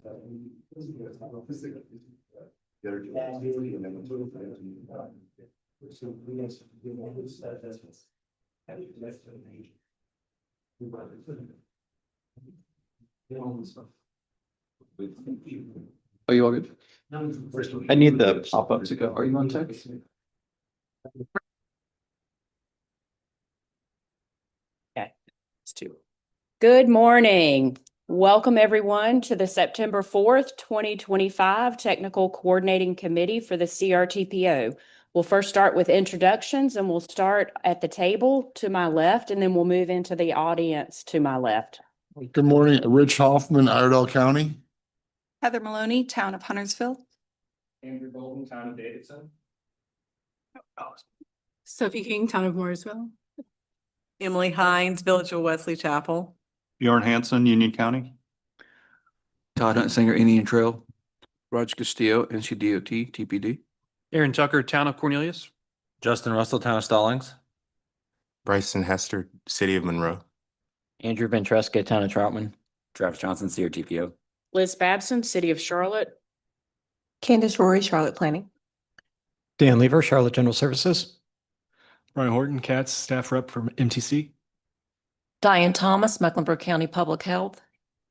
Oh, you all good? I need the pop-up to go. Are you on text? Okay, it's two. Good morning. Welcome everyone to the September 4th, 2025 Technical Coordinating Committee for the CRTPO. We'll first start with introductions and we'll start at the table to my left and then we'll move into the audience to my left. Good morning, Rich Hoffman, Iredell County. Heather Maloney, Town of Huntersville. Andrew Golden, Town of Davidson. Sophie King, Town of Mooresville. Emily Hines, Village of Wesley Chapel. Bjorn Hansen, Union County. Todd Huntsinger, Indian Trail. Raj Castillo, NCDOT, TPD. Aaron Tucker, Town of Cornelius. Justin Russell, Town of Stallings. Bryson Hester, City of Monroe. Andrew Ventresca, Town of Troutman. Travis Johnson, CRTPO. Liz Babson, City of Charlotte. Candace Rory, Charlotte Planning. Dan Lever, Charlotte General Services. Brian Horton, Katz, staff rep from MTC. Diane Thomas, Mecklenburg County Public Health.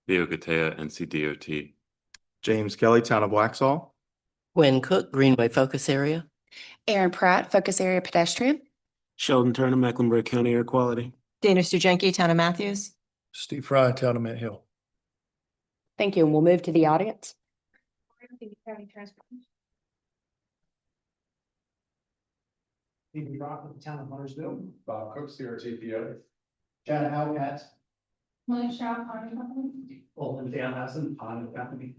Theo Gatea, NCDOT. James Kelly, Town of Waxhaw. Gwen Cook, Greenway Focus Area. Aaron Pratt, Focus Area Pedestrian. Sheldon Turner, Mecklenburg County Air Quality. Dana Stujenke, Town of Matthews. Steve Fry, Town of Mint Hill. Thank you. And we'll move to the audience. Stephen Brock, Town of Huntersville. Bob Cook, CRTPO. Chad Howcats. William Shaw, Pond Company. Bolton Danhausen, Pond Company.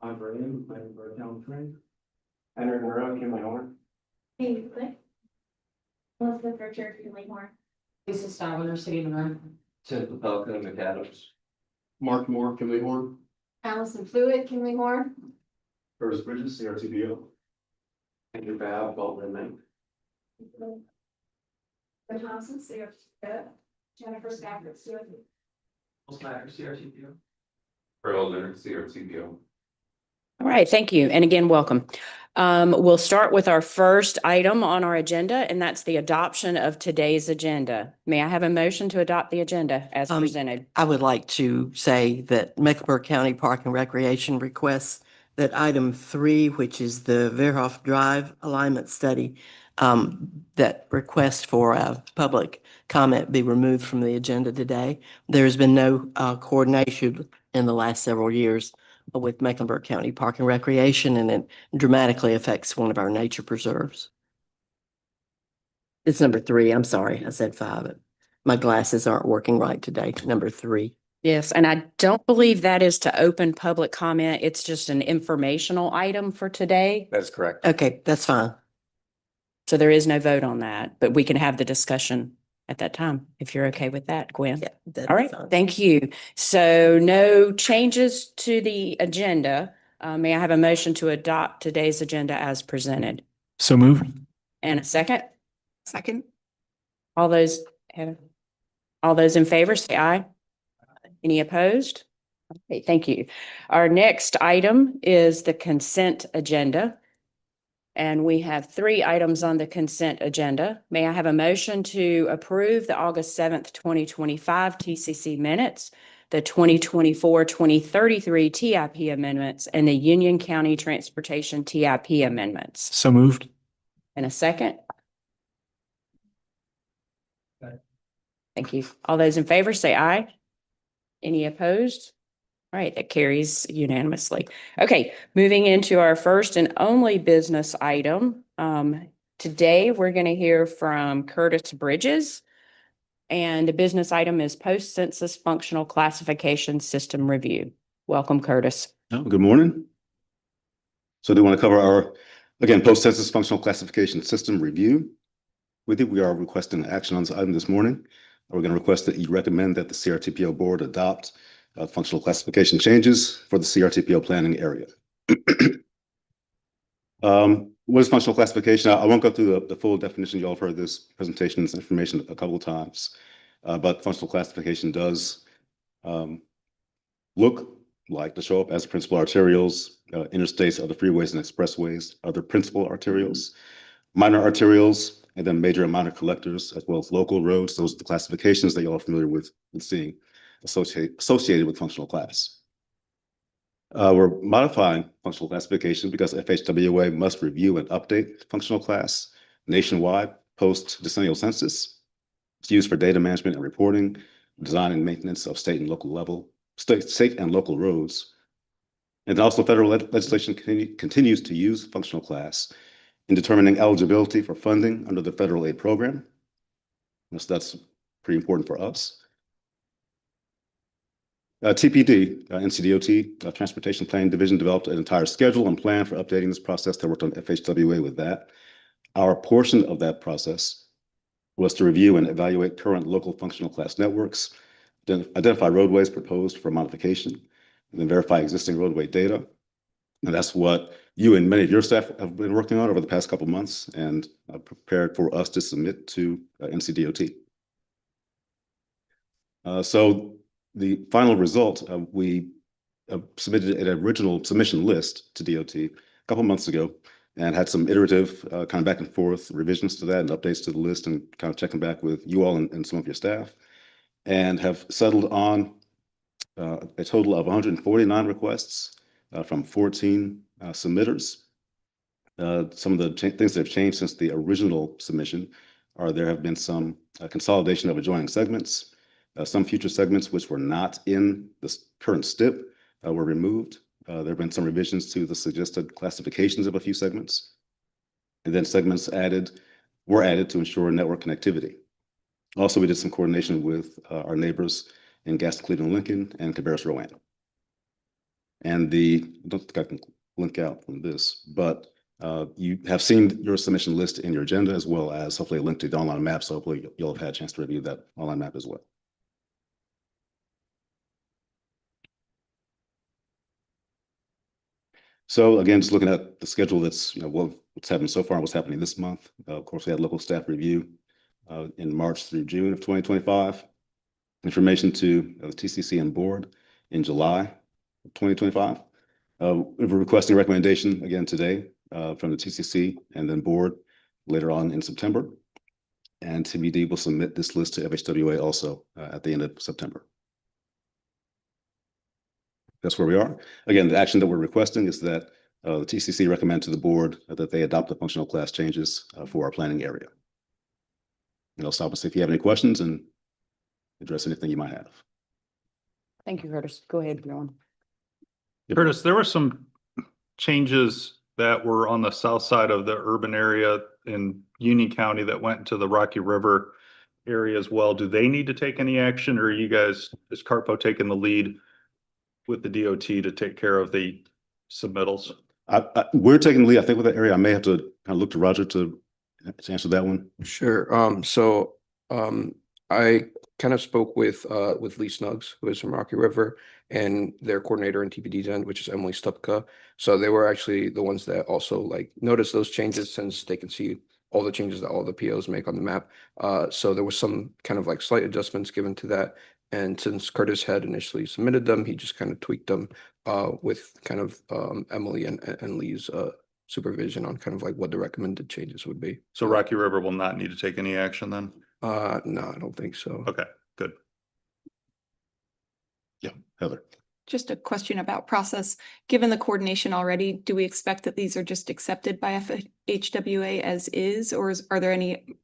I'm Brian, Mecklenburg Town Train. Henry Monroe, Kim Horn. David Click. Elizabeth Richard, Finley Moore. Lisa Steiler, City of Monroe. Tim Papelka, McAdams. Mark Moore, Kinley Horn. Allison Fluid, Kinley Moore. Curtis Bridges, CRTPO. Andrew Babb, Bolton, Maine. The Thompson, Jennifer Stafford, Stewart. Smacker, CRTPO. Earl Leonard, CRTPO. All right, thank you. And again, welcome. We'll start with our first item on our agenda, and that's the adoption of today's agenda. May I have a motion to adopt the agenda as presented? I would like to say that Mecklenburg County Park and Recreation requests that item 3, which is the Verhoff Drive alignment study, that request for a public comment be removed from the agenda today. There's been no coordination in the last several years with Mecklenburg County Park and Recreation, and it dramatically affects one of our nature preserves. It's number 3. I'm sorry, I said 5. My glasses aren't working right today. Number 3. Yes, and I don't believe that is to open public comment. It's just an informational item for today. That is correct. Okay, that's fine. So there is no vote on that, but we can have the discussion at that time, if you're okay with that, Gwen. Yeah, that's All right, fine. thank you. So no changes to the agenda. May I have a motion to adopt today's agenda as presented? So move. And a second? Second. All those in favor, say aye. Any opposed? Okay, thank you. Our next item is the consent agenda. And we have 3 items on the consent agenda. May I have a motion to approve the August 7th, 2025 TCC minutes, the 2024-2033 TIP amendments, and the Union County Transportation TIP amendments? So moved. And a second? Thank you. All those in favor say aye. Any opposed? All right, that carries unanimously. Okay, moving into our first and only business item. Today, we're going to hear from Curtis Bridges. And the business item is post-census functional classification system review. Welcome, Curtis. Oh, good morning. So I do want to cover our, again, post-census functional classification system review. With it, we are requesting action on this item this morning. We're going to request that you recommend that the CRTPO board adopt functional classification changes for the CRTPO planning area. What is functional classification? I won't go through the full definition. You all have heard this presentation, this information a couple of times, but functional classification does look like to show up as principal arterials, interstates, other freeways and expressways, other principal arterials, minor arterials, and then major and minor collectors, as well as local roads. Those are the classifications that y'all are familiar with seeing associated with functional class. We're modifying functional classification because FHWA must review and update functional class nationwide post-decennial census. It's used for data management and reporting, design and maintenance of state and local roads. And also federal legislation continues to use functional class in determining eligibility for funding under the federal aid program. So that's pretty important for us. TPD, NCDOT, Transportation Planning Division developed an entire schedule and plan for updating this process. They worked on FHWA with that. Our portion of that process was to review and evaluate current local functional class networks, identify roadways proposed for modification, and then verify existing roadway data. And that's what you and many of your staff have been working on over the past couple of months and prepared for us to submit to NCDOT. So the final result, we submitted an original submission list to DOT a couple months ago and had some iterative kind of back and forth revisions to that and updates to the list and kind of checking back with you all and some of your staff, and have settled on a total of 149 requests from 14 submitters. Some of the things that have changed since the original submission are there have been some consolidation of adjoining segments. Some future segments which were not in the current STIP were removed. There have been some revisions to the suggested classifications of a few segments. And then segments were added to ensure network connectivity. Also, we did some coordination with our neighbors in Gaston, Cleveland, Lincoln, and Cabarrus, Rowan. And I don't think I can link out from this, but you have seen your submission list in your agenda, as well as hopefully a link to the online map. So hopefully you'll have had a chance to review that online map as well. So again, just looking at the schedule, that's what's happened so far and what's happening this month. Of course, we had local staff review in March through June of 2025. Information to the TCC and board in July of 2025. We're requesting a recommendation again today from the TCC and then board later on in September. And TBD will submit this list to FHWA also at the end of September. That's where we are. Again, the action that we're requesting is that the TCC recommend to the board that they adopt the functional class changes for our planning area. And I'll stop and see if you have any questions and address anything you might have. Thank you, Curtis. Go ahead, Bjorn. Curtis, there were some changes that were on the south side of the urban area in Union County that went into the Rocky River area as well. Do they need to take any action, or are you guys, is CRTPO taking the lead with the DOT to take care of the submittals? We're taking the lead. I think with that area, I may have to kind of look to Roger to answer that one. Sure. I kind of spoke with Lee Snuggs, who is from Rocky River, and their coordinator in TPD's end, which is Emily Stupka. So they were actually the ones that also noticed those changes, since they can see all the changes that all the POs make on the map. So there was some kind of slight adjustments given to that. And since Curtis had initially submitted them, he just kind of tweaked them with kind of Emily and Lee's supervision on kind of what the recommended changes would be. So Rocky River will not need to take any action then? No, I don't think so. Okay, good. Yeah, Heather. Just a question about process. Given the coordination already, do we expect that these are just accepted by FHWA as is, or are there any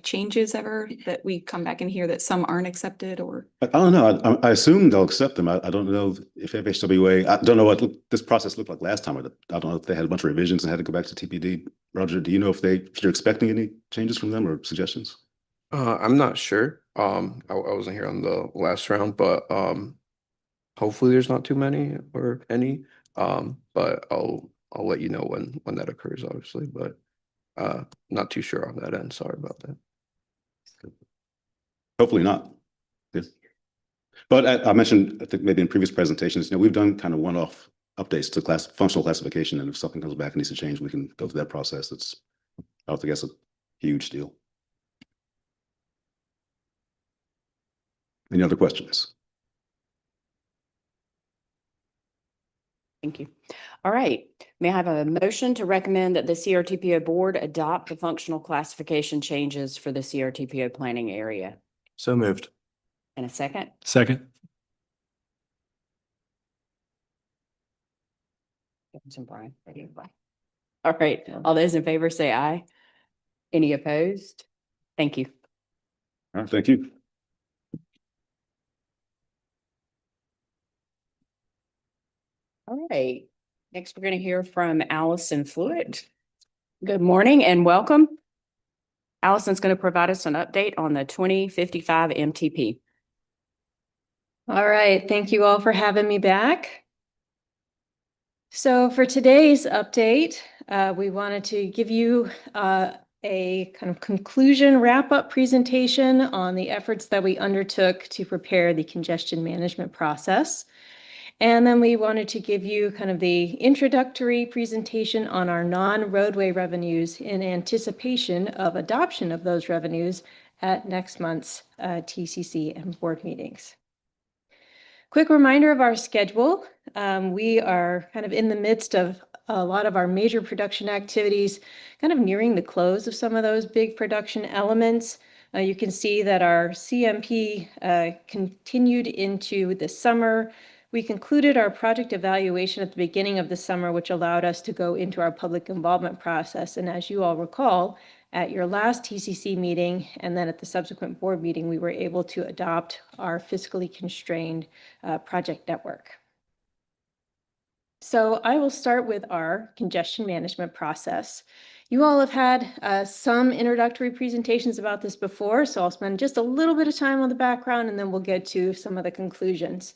changes ever that we come back and hear that some aren't accepted? Or I don't know. I assume they'll accept them. I don't know if FHWA, I don't know what this process looked like last time. I don't know if they had a bunch of revisions and had to go back to TPD. Roger, do you know if you're expecting any changes from them or suggestions? I'm not sure. I wasn't here on the last round, but hopefully there's not too many or any. But I'll let you know when that occurs, obviously. But not too sure on that end. Sorry about that. Hopefully not. Yes. But I mentioned, I think maybe in previous presentations, we've done kind of one-off updates to functional classification, and if something comes back and needs to change, we can go through that process. I don't think that's a huge deal. Any other questions? Thank you. All right. May I have a motion to recommend that the CRTPO board adopt the functional classification changes for the CRTPO planning area? So moved. And a second? Second. Brian. All right. All those in favor say aye. Any opposed? Thank you. All right, thank you. All right. Next, we're going to hear from Allison Fluitt. Good morning and welcome. Allison's going to provide us an update on the 2055 MTP. All right, thank you all for having me back. So for today's update, we wanted to give you a kind of conclusion wrap-up presentation on the efforts that we undertook to prepare the congestion management process. And then we wanted to give you kind of the introductory presentation on our non-roadway revenues in anticipation of adoption of those revenues at next month's TCC and board meetings. Quick reminder of our schedule. We are kind of in the midst of a lot of our major production activities, kind of nearing the close of some of those big production elements. You can see that our CMP continued into the summer. We concluded our project evaluation at the beginning of the summer, which allowed us to go into our public involvement process. And as you all recall, at your last TCC meeting and then at the subsequent board meeting, we were able to adopt our fiscally constrained project network. So I will start with our congestion management process. You all have had some introductory presentations about this before, so I'll spend just a little bit of time on the background and then we'll get to some of the conclusions.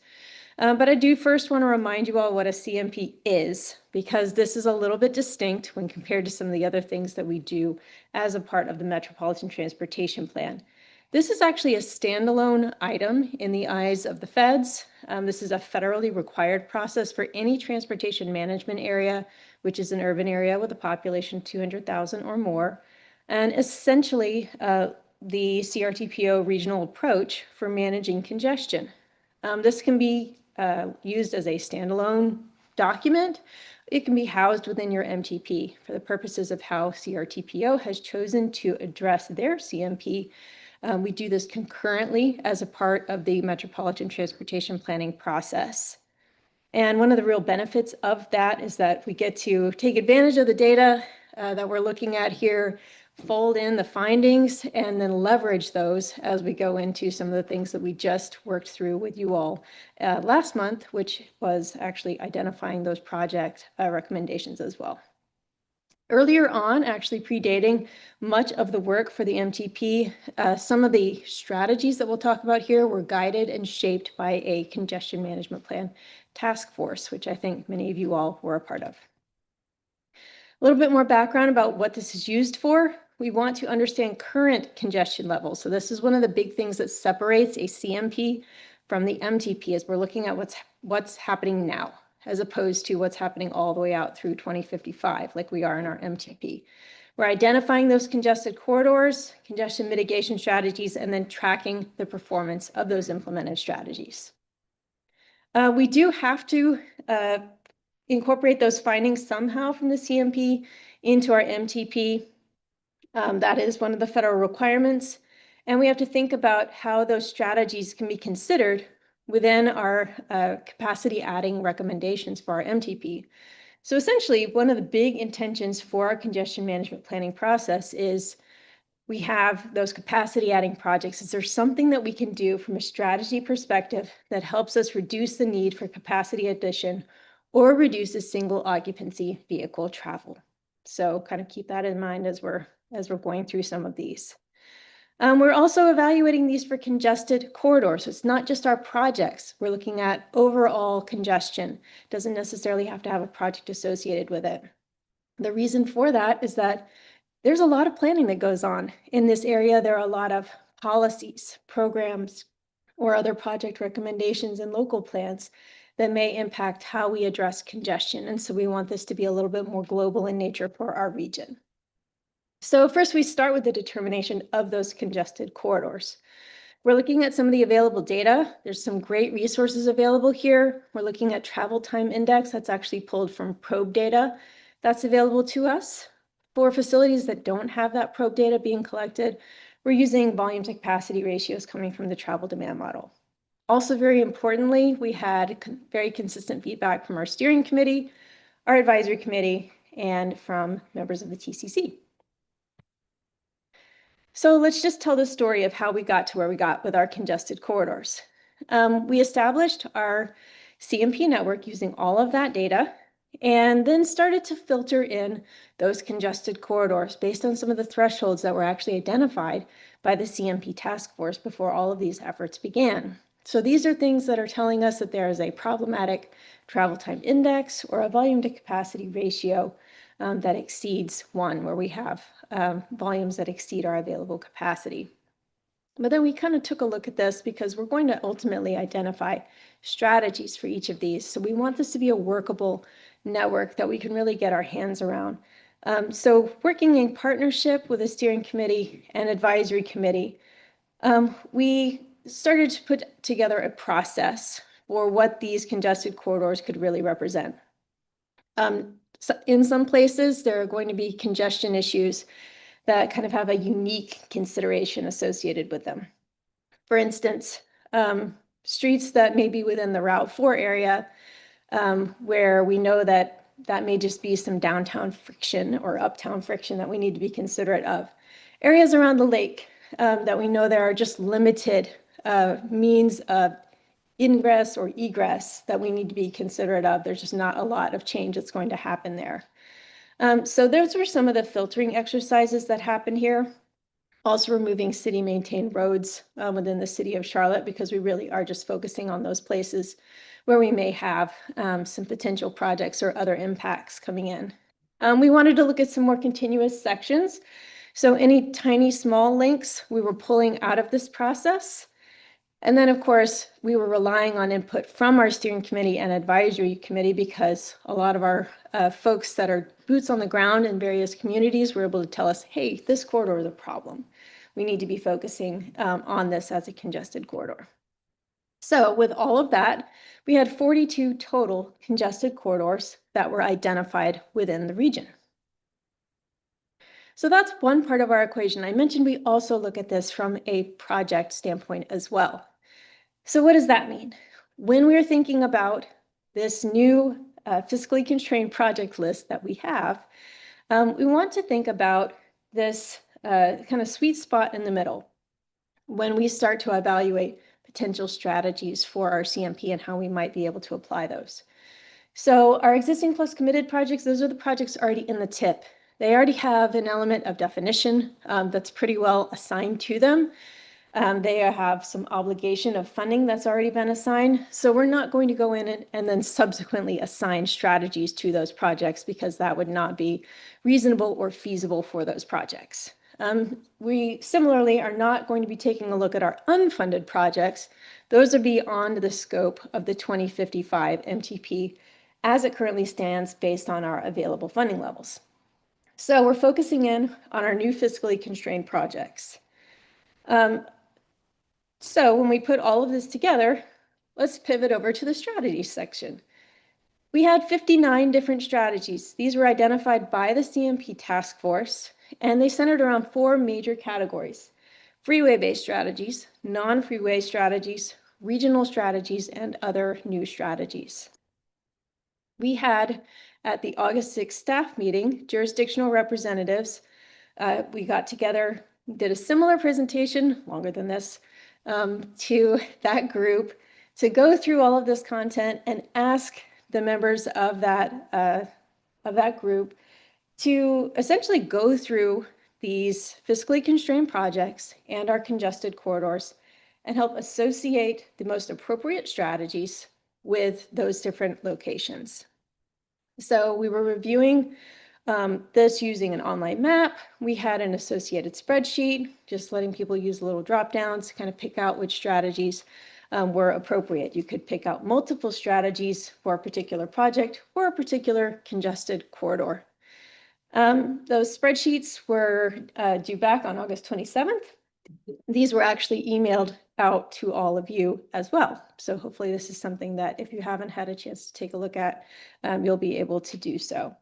But I do first want to remind you all what a CMP is, because this is a little bit distinct when compared to some of the other things that we do as a part of the Metropolitan Transportation Plan. This is actually a standalone item in the eyes of the feds. This is a federally required process for any transportation management area, which is an urban area with a population of 200,000 or more. And essentially, the CRTPO regional approach for managing congestion. This can be used as a standalone document. It can be housed within your MTP for the purposes of how CRTPO has chosen to address their CMP. We do this concurrently as a part of the Metropolitan Transportation Planning process. And one of the real benefits of that is that we get to take advantage of the data that we're looking at here, fold in the findings, and then leverage those as we go into some of the things that we just worked through with you all last month, which was actually identifying those project recommendations as well. Earlier on, actually predating much of the work for the MTP, some of the strategies that we'll talk about here were guided and shaped by a congestion management plan task force, which I think many of you all were a part of. A little bit more background about what this is used for. We want to understand current congestion levels. So this is one of the big things that separates a CMP from the MTP, is we're looking at what's happening now, as opposed to what's happening all the way out through 2055, like we are in our MTP. We're identifying those congested corridors, congestion mitigation strategies, and then tracking the performance of those implemented strategies. We do have to incorporate those findings somehow from the CMP into our MTP. That is one of the federal requirements. And we have to think about how those strategies can be considered within our capacity adding recommendations for our MTP. So essentially, one of the big intentions for our congestion management planning process is we have those capacity adding projects. Is there something that we can do from a strategy perspective that helps us reduce the need for capacity addition or reduces single occupancy vehicle travel? So kind of keep that in mind as we're going through some of these. We're also evaluating these for congested corridors. So it's not just our projects. We're looking at overall congestion. Doesn't necessarily have to have a project associated with it. The reason for that is that there's a lot of planning that goes on in this area. There are a lot of policies, programs, or other project recommendations and local plans that may impact how we address congestion. And so we want this to be a little bit more global in nature for our region. So first we start with the determination of those congested corridors. We're looking at some of the available data. There's some great resources available here. We're looking at travel time index that's actually pulled from probe data that's available to us. For facilities that don't have that probe data being collected, we're using volume to capacity ratios coming from the travel demand model. Also, very importantly, we had very consistent feedback from our steering committee, our advisory committee, and from members of the TCC. So let's just tell the story of how we got to where we got with our congested corridors. We established our CMP network using all of that data and then started to filter in those congested corridors based on some of the thresholds that were actually identified by the CMP task force before all of these efforts began. So these are things that are telling us that there is a problematic travel time index or a volume to capacity ratio that exceeds 1, where we have volumes that exceed our available capacity. But then we kind of took a look at this because we're going to ultimately identify strategies for each of these. So we want this to be a workable network that we can really get our hands around. So working in partnership with the steering committee and advisory committee, we started to put together a process for what these congested corridors could really represent. So in some places, there are going to be congestion issues that kind of have a unique consideration associated with them. For instance, streets that may be within the Route 4 area, where we know that that may just be some downtown friction or uptown friction that we need to be considerate of. Areas around the lake that we know there are just limited means of ingress or egress that we need to be considerate of. There's just not a lot of change that's going to happen there. So those were some of the filtering exercises that happened here. Also removing city maintained roads within the city of Charlotte, because we really are just focusing on those places where we may have some potential projects or other impacts coming in. We wanted to look at some more continuous sections. So any tiny small links we were pulling out of this process. And then, of course, we were relying on input from our steering committee and advisory committee, because a lot of our folks that are boots on the ground in various communities were able to tell us, hey, this corridor is a problem. We need to be focusing on this as a congested corridor. So with all of that, we had 42 total congested corridors that were identified within the region. So that's one part of our equation. I mentioned we also look at this from a project standpoint as well. So what does that mean? When we're thinking about this new fiscally constrained project list that we have, we want to think about this kind of sweet spot in the middle when we start to evaluate potential strategies for our CMP and how we might be able to apply those. So our existing plus committed projects, those are the projects already in the TIP. They already have an element of definition that's pretty well assigned to them. They have some obligation of funding that's already been assigned. So we're not going to go in and then subsequently assign strategies to those projects, because that would not be reasonable or feasible for those projects. We similarly are not going to be taking a look at our unfunded projects. Those are beyond the scope of the 2055 MTP as it currently stands based on our available funding levels. So we're focusing in on our new fiscally constrained projects. So when we put all of this together, let's pivot over to the strategies section. We had 59 different strategies. These were identified by the CMP task force, and they centered around 4 major categories: freeway-based strategies, non-freeway strategies, regional strategies, and other new strategies. We had, at the August 6th staff meeting, jurisdictional representatives. We got together, did a similar presentation, longer than this, to that group to go through all of this content and ask the members of that group to essentially go through these fiscally constrained projects and our congested corridors and help associate the most appropriate strategies with those different locations. So we were reviewing this using an online map. We had an associated spreadsheet, just letting people use little drop downs to kind of pick out which strategies were appropriate. You could pick out multiple strategies for a particular project or a particular congested corridor. Those spreadsheets were due back on August 27th. These were actually emailed out to all of you as well. So hopefully this is something that if you haven't had a chance to take a look at, you'll be able to do so.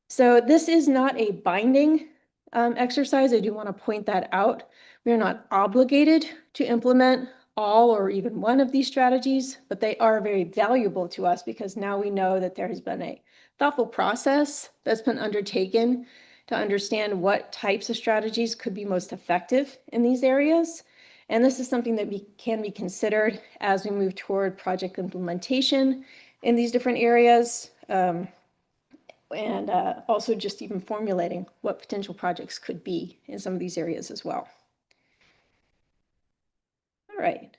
So this is not a binding exercise. I do want to point that out. We are not obligated to implement all or even one of these strategies, but they are very valuable to us because now we know that there has been a thoughtful process that's been undertaken to understand what types of strategies could be most effective in these areas. And this is something that can be considered as we move toward project implementation in these different areas. And also just even formulating what potential projects could be in some of these areas as well. All right.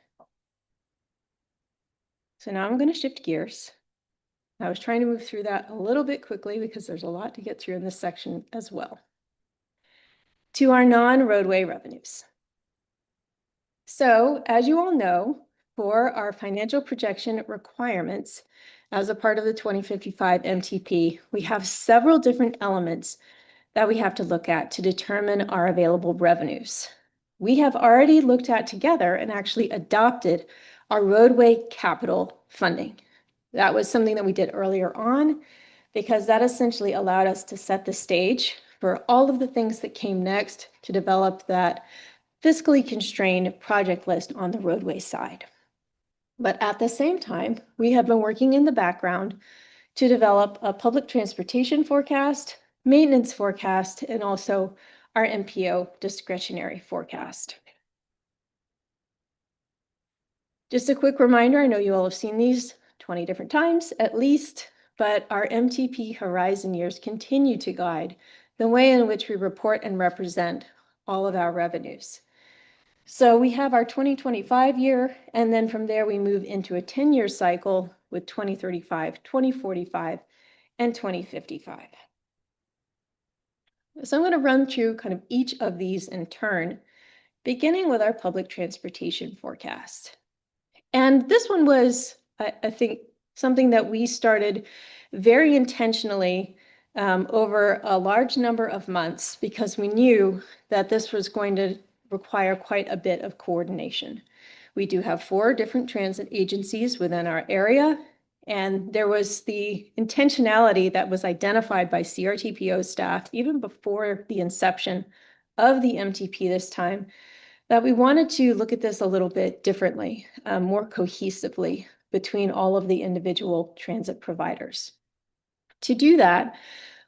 So now I'm going to shift gears. I was trying to move through that a little bit quickly because there's a lot to get through in this section as well. To our non-roadway revenues. So as you all know, for our financial projection requirements, as a part of the 2055 MTP, we have several different elements that we have to look at to determine our available revenues. We have already looked at together and actually adopted our roadway capital funding. That was something that we did earlier on because that essentially allowed us to set the stage for all of the things that came next to develop that fiscally constrained project list on the roadway side. But at the same time, we have been working in the background to develop a public transportation forecast, maintenance forecast, and also our MPO discretionary forecast. Just a quick reminder, I know you all have seen these 20 different times at least, but our MTP horizon years continue to guide the way in which we report and represent all of our revenues. So we have our 2025 year, and then from there we move into a 10-year cycle with 2035, 2045, and 2055. So I'm going to run through kind of each of these in turn, beginning with our public transportation forecast. And this one was, I think, something that we started very intentionally over a large number of months because we knew that this was going to require quite a bit of coordination. We do have 4 different transit agencies within our area, and there was the intentionality that was identified by CRTPO staff even before the inception of the MTP this time, that we wanted to look at this a little bit differently, more cohesively between all of the individual transit providers. To do that,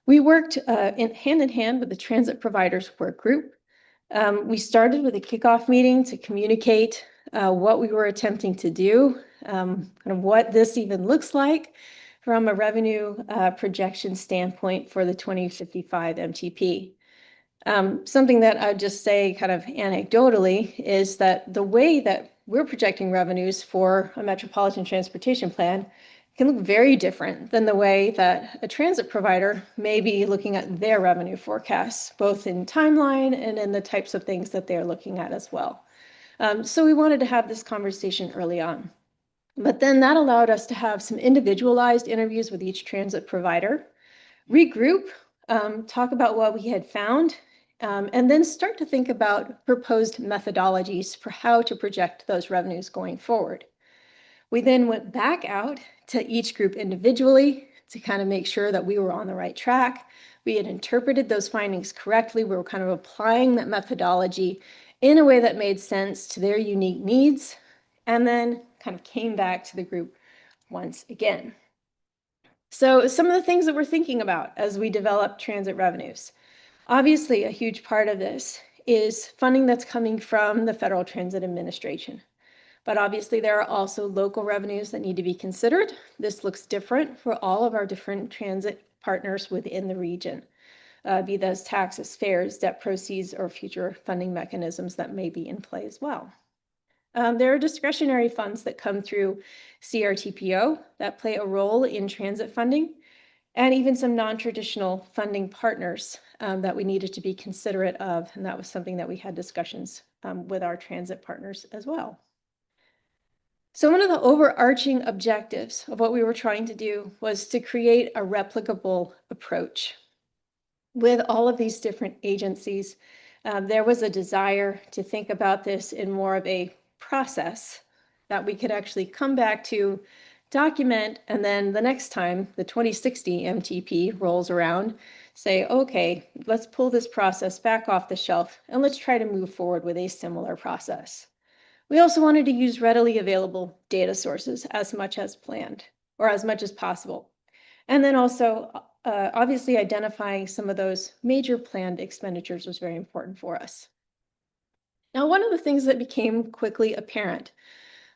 we worked hand in hand with the Transit Providers Work Group. We started with a kickoff meeting to communicate what we were attempting to do, kind of what this even looks like from a revenue projection standpoint for the 2055 MTP. Something that I'd just say kind of anecdotally is that the way that we're projecting revenues for a metropolitan transportation plan can look very different than the way that a transit provider may be looking at their revenue forecasts, both in timeline and in the types of things that they're looking at as well. So we wanted to have this conversation early on. But then that allowed us to have some individualized interviews with each transit provider, regroup, talk about what we had found, and then start to think about proposed methodologies for how to project those revenues going forward. We then went back out to each group individually to kind of make sure that we were on the right track. We had interpreted those findings correctly. We were kind of applying that methodology in a way that made sense to their unique needs, and then kind of came back to the group once again. So some of the things that we're thinking about as we develop transit revenues. Obviously, a huge part of this is funding that's coming from the Federal Transit Administration. But obviously, there are also local revenues that need to be considered. This looks different for all of our different transit partners within the region, be those taxes, fares, debt proceeds, or future funding mechanisms that may be in play as well. There are discretionary funds that come through CRTPO that play a role in transit funding, and even some non-traditional funding partners that we needed to be considerate of, and that was something that we had discussions with our transit partners as well. So one of the overarching objectives of what we were trying to do was to create a replicable approach. With all of these different agencies, there was a desire to think about this in more of a process that we could actually come back to, document, and then the next time the 2060 MTP rolls around, say, okay, let's pull this process back off the shelf and let's try to move forward with a similar process. We also wanted to use readily available data sources as much as planned, or as much as possible. And then also, obviously identifying some of those major planned expenditures was very important for us. Now, one of the things that became quickly apparent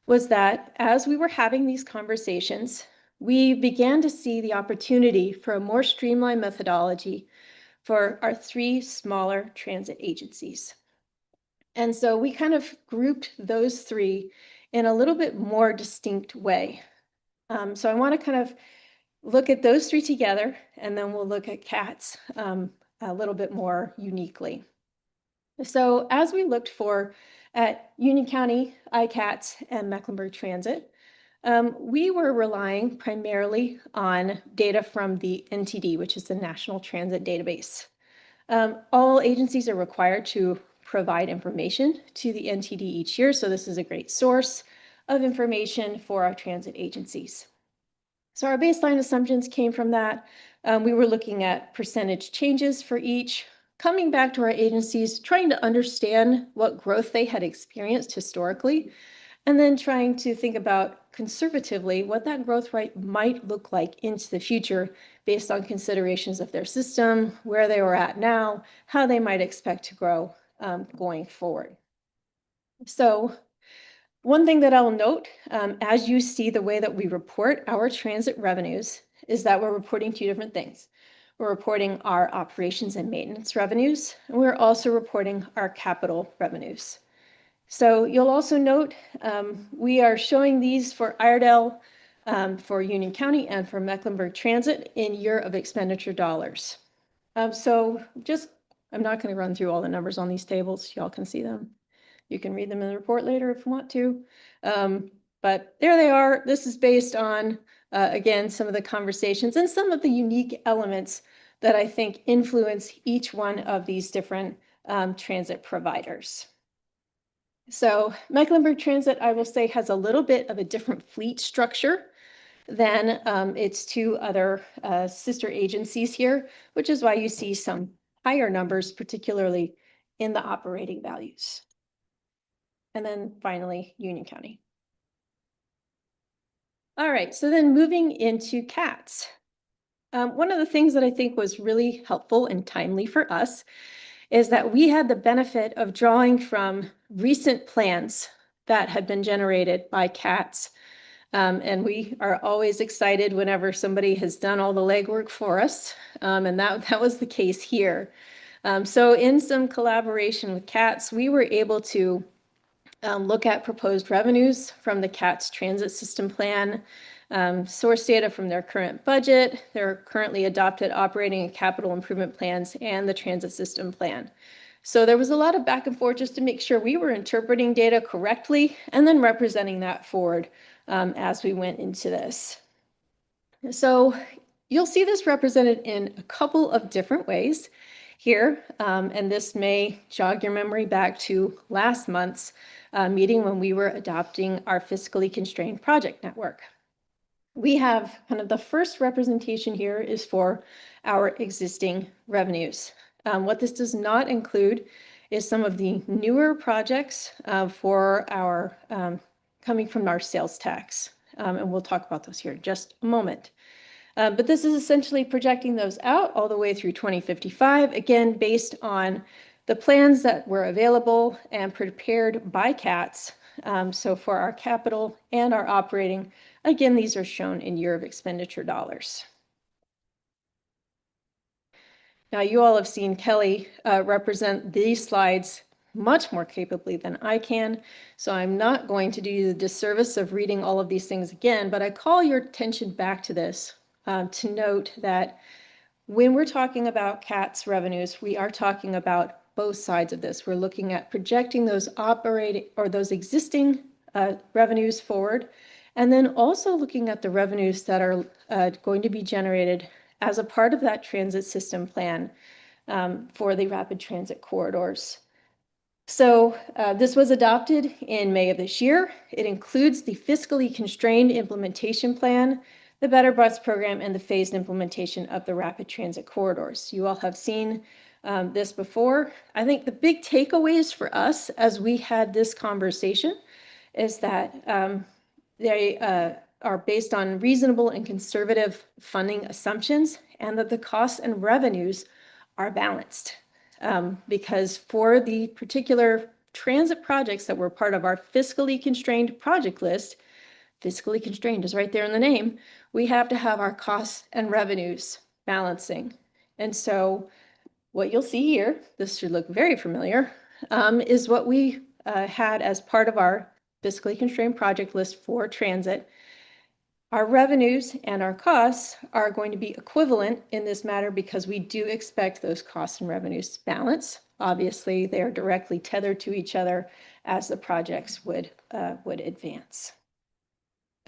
was that as we were having these conversations, we began to see the opportunity for a more streamlined methodology for our 3 smaller transit agencies. And so we kind of grouped those 3 in a little bit more distinct way. So I want to kind of look at those 3 together, and then we'll look at CATS a little bit more uniquely. So as we looked at Union County, ICATS, and Mecklenburg Transit, we were relying primarily on data from the NTD, which is the National Transit Database. All agencies are required to provide information to the NTD each year, so this is a great source of information for our transit agencies. So our baseline assumptions came from that. We were looking at percentage changes for each, coming back to our agencies, trying to understand what growth they had experienced historically, and then trying to think about conservatively what that growth rate might look like into the future based on considerations of their system, where they were at now, how they might expect to grow going forward. So one thing that I'll note, as you see the way that we report our transit revenues, is that we're reporting 2 different things. We're reporting our operations and maintenance revenues, and we're also reporting our capital revenues. So you'll also note we are showing these for Iredell, for Union County, and for Mecklenburg Transit in year of expenditure dollars. I'm not going to run through all the numbers on these tables. Y'all can see them. You can read them in the report later if you want to. But there they are. This is based on, again, some of the conversations and some of the unique elements that I think influence each one of these different transit providers. So Mecklenburg Transit, I will say, has a little bit of a different fleet structure than its 2 other sister agencies here, which is why you see some higher numbers, particularly in the operating values. And then finally, Union County. All right, so then moving into CATS. One of the things that I think was really helpful and timely for us is that we had the benefit of drawing from recent plans that had been generated by CATS. And we are always excited whenever somebody has done all the legwork for us. And that was the case here. So in some collaboration with CATS, we were able to look at proposed revenues from the CATS transit system plan, source data from their current budget, their currently adopted operating and capital improvement plans, and the transit system plan. So there was a lot of back and forth just to make sure we were interpreting data correctly and then representing that forward as we went into this. So you'll see this represented in a couple of different ways here, and this may jog your memory back to last month's meeting when we were adopting our fiscally constrained project network. We have kind of the first representation here is for our existing revenues. What this does not include is some of the newer projects for our coming from our sales tax. And we'll talk about those here in just a moment. But this is essentially projecting those out all the way through 2055, again, based on the plans that were available and prepared by CATS. So for our capital and our operating, again, these are shown in year of expenditure dollars. Now, you all have seen Kelly represent these slides much more capably than I can, so I'm not going to do you the disservice of reading all of these things again, but I call your attention back to this to note that when we're talking about CATS revenues, we are talking about both sides of this. We're looking at projecting those operating or those existing revenues forward, and then also looking at the revenues that are going to be generated as a part of that transit system plan for the rapid transit corridors. So this was adopted in May of this year. It includes the fiscally constrained implementation plan, the Better Bus program, and the phased implementation of the rapid transit corridors. You all have seen this before. I think the big takeaways for us as we had this conversation is that they are based on reasonable and conservative funding assumptions, and that the costs and revenues are balanced. Because for the particular transit projects that were part of our fiscally constrained project list, fiscally constrained is right there in the name, we have to have our costs and revenues balancing. And so what you'll see here, this should look very familiar, is what we had as part of our fiscally constrained project list for transit. Our revenues and our costs are going to be equivalent in this matter because we do expect those costs and revenues to balance. Obviously, they are directly tethered to each other as the projects would advance.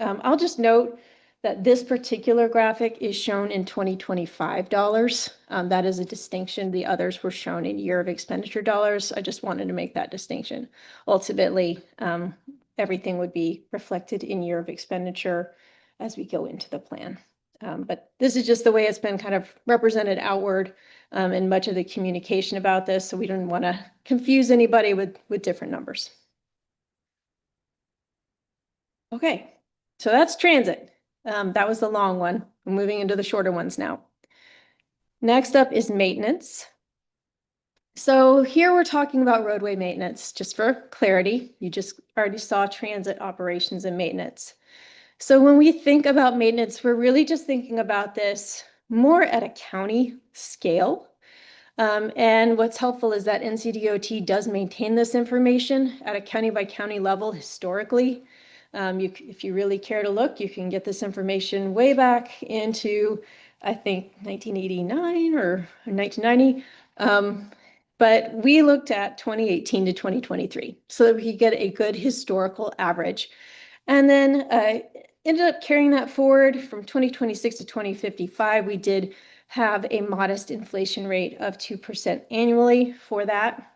I'll just note that this particular graphic is shown in 2025 dollars. That is a distinction. The others were shown in year of expenditure dollars. I just wanted to make that distinction. Ultimately, everything would be reflected in year of expenditure as we go into the plan. But this is just the way it's been kind of represented outward in much of the communication about this. So we don't want to confuse anybody with different numbers. Okay, so that's transit. That was the long one. We're moving into the shorter ones now. Next up is maintenance. So here we're talking about roadway maintenance, just for clarity. You just already saw transit operations and maintenance. So when we think about maintenance, we're really just thinking about this more at a county scale. And what's helpful is that NCDOT does maintain this information at a county by county level historically. If you really care to look, you can get this information way back into, I think, 1989 or 1990. But we looked at 2018 to 2023 so that we could get a good historical average. And then ended up carrying that forward from 2026 to 2055. We did have a modest inflation rate of 2% annually for that.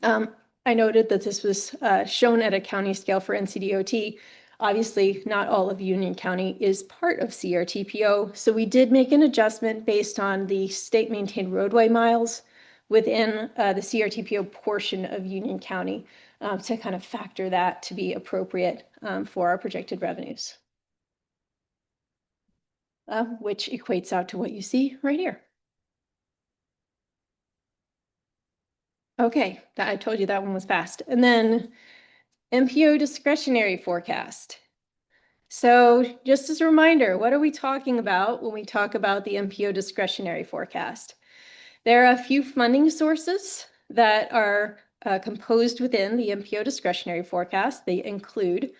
I noted that this was shown at a county scale for NCDOT. Obviously, not all of Union County is part of CRTPO, so we did make an adjustment based on the state-maintained roadway miles within the CRTPO portion of Union County to kind of factor that to be appropriate for our projected revenues, which equates out to what you see right here. Okay, I told you that one was fast. And then MPO discretionary forecast. So just as a reminder, what are we talking about when we talk about the MPO discretionary forecast? There are a few funding sources that are composed within the MPO discretionary forecast. They include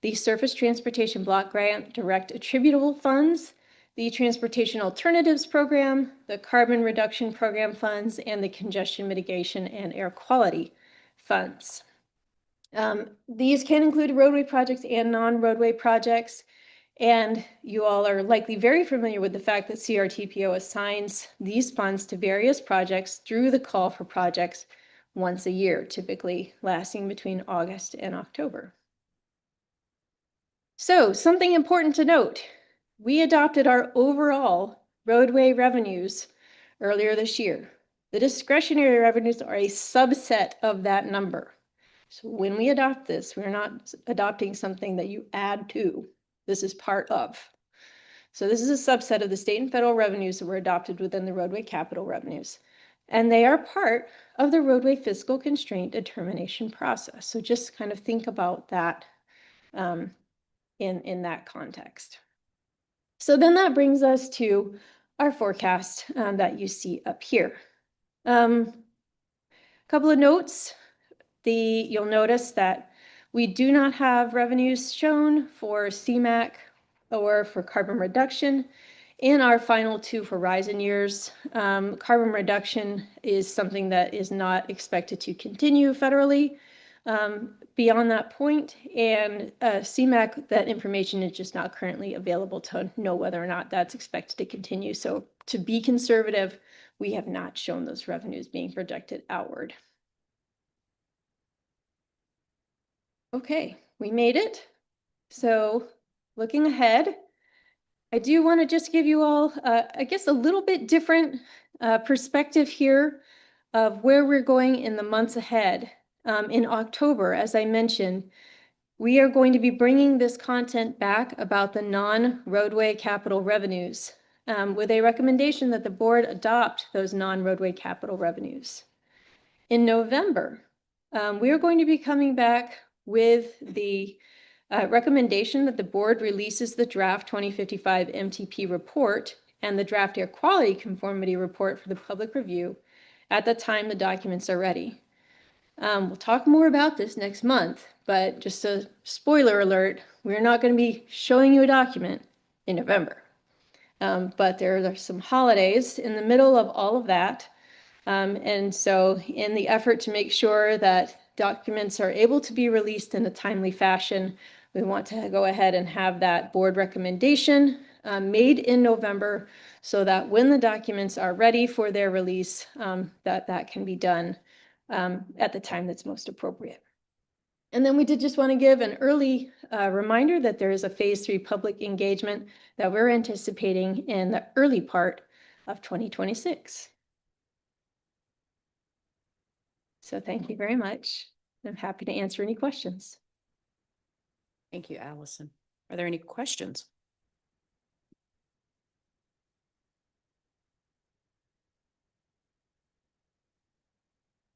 the Surface Transportation Block Grant Direct Attributable Funds, the Transportation Alternatives Program, the Carbon Reduction Program funds, and the Congestion Mitigation and Air Quality funds. These can include roadway projects and non-roadway projects. And you all are likely very familiar with the fact that CRTPO assigns these funds to various projects through the call for projects once a year, typically lasting between August and October. So something important to note, we adopted our overall roadway revenues earlier this year. The discretionary revenues are a subset of that number. So when we adopt this, we're not adopting something that you add to. This is part of. So this is a subset of the state and federal revenues that were adopted within the roadway capital revenues. And they are part of the roadway fiscal constraint determination process. So just kind of think about that in that context. So then that brings us to our forecast that you see up here. A couple of notes. You'll notice that we do not have revenues shown for CMAQ or for carbon reduction in our final two horizon years. Carbon reduction is something that is not expected to continue federally beyond that point, and CMAQ, that information is just not currently available to know whether or not that's expected to continue. So to be conservative, we have not shown those revenues being projected outward. Okay, we made it. So looking ahead, I do want to just give you all, I guess, a little bit different perspective here of where we're going in the months ahead. In October, as I mentioned, we are going to be bringing this content back about the non-roadway capital revenues with a recommendation that the board adopt those non-roadway capital revenues. In November, we are going to be coming back with the recommendation that the board releases the draft 2055 MTP report and the draft air quality conformity report for the public review at the time the documents are ready. We'll talk more about this next month, but just a spoiler alert, we're not going to be showing you a document in November. But there are some holidays in the middle of all of that. And so in the effort to make sure that documents are able to be released in a timely fashion, we want to go ahead and have that board recommendation made in November so that when the documents are ready for their release, that can be done at the time that's most appropriate. And then we did just want to give an early reminder that there is a phase 3 public engagement that we're anticipating in the early part of 2026. So thank you very much. I'm happy to answer any questions. Thank you, Allison. Are there any questions?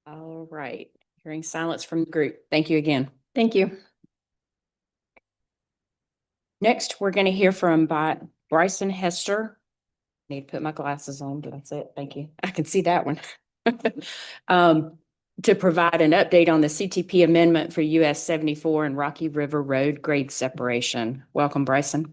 All right, hearing silence from the group. Thank you again. Thank you. Next, we're going to hear from Bryson Hester. Need to put my glasses on, but that's it. Thank you. I can see that one. To provide an update on the CTP amendment for US 74 and Rocky River Road grade separation. Welcome, Bryson.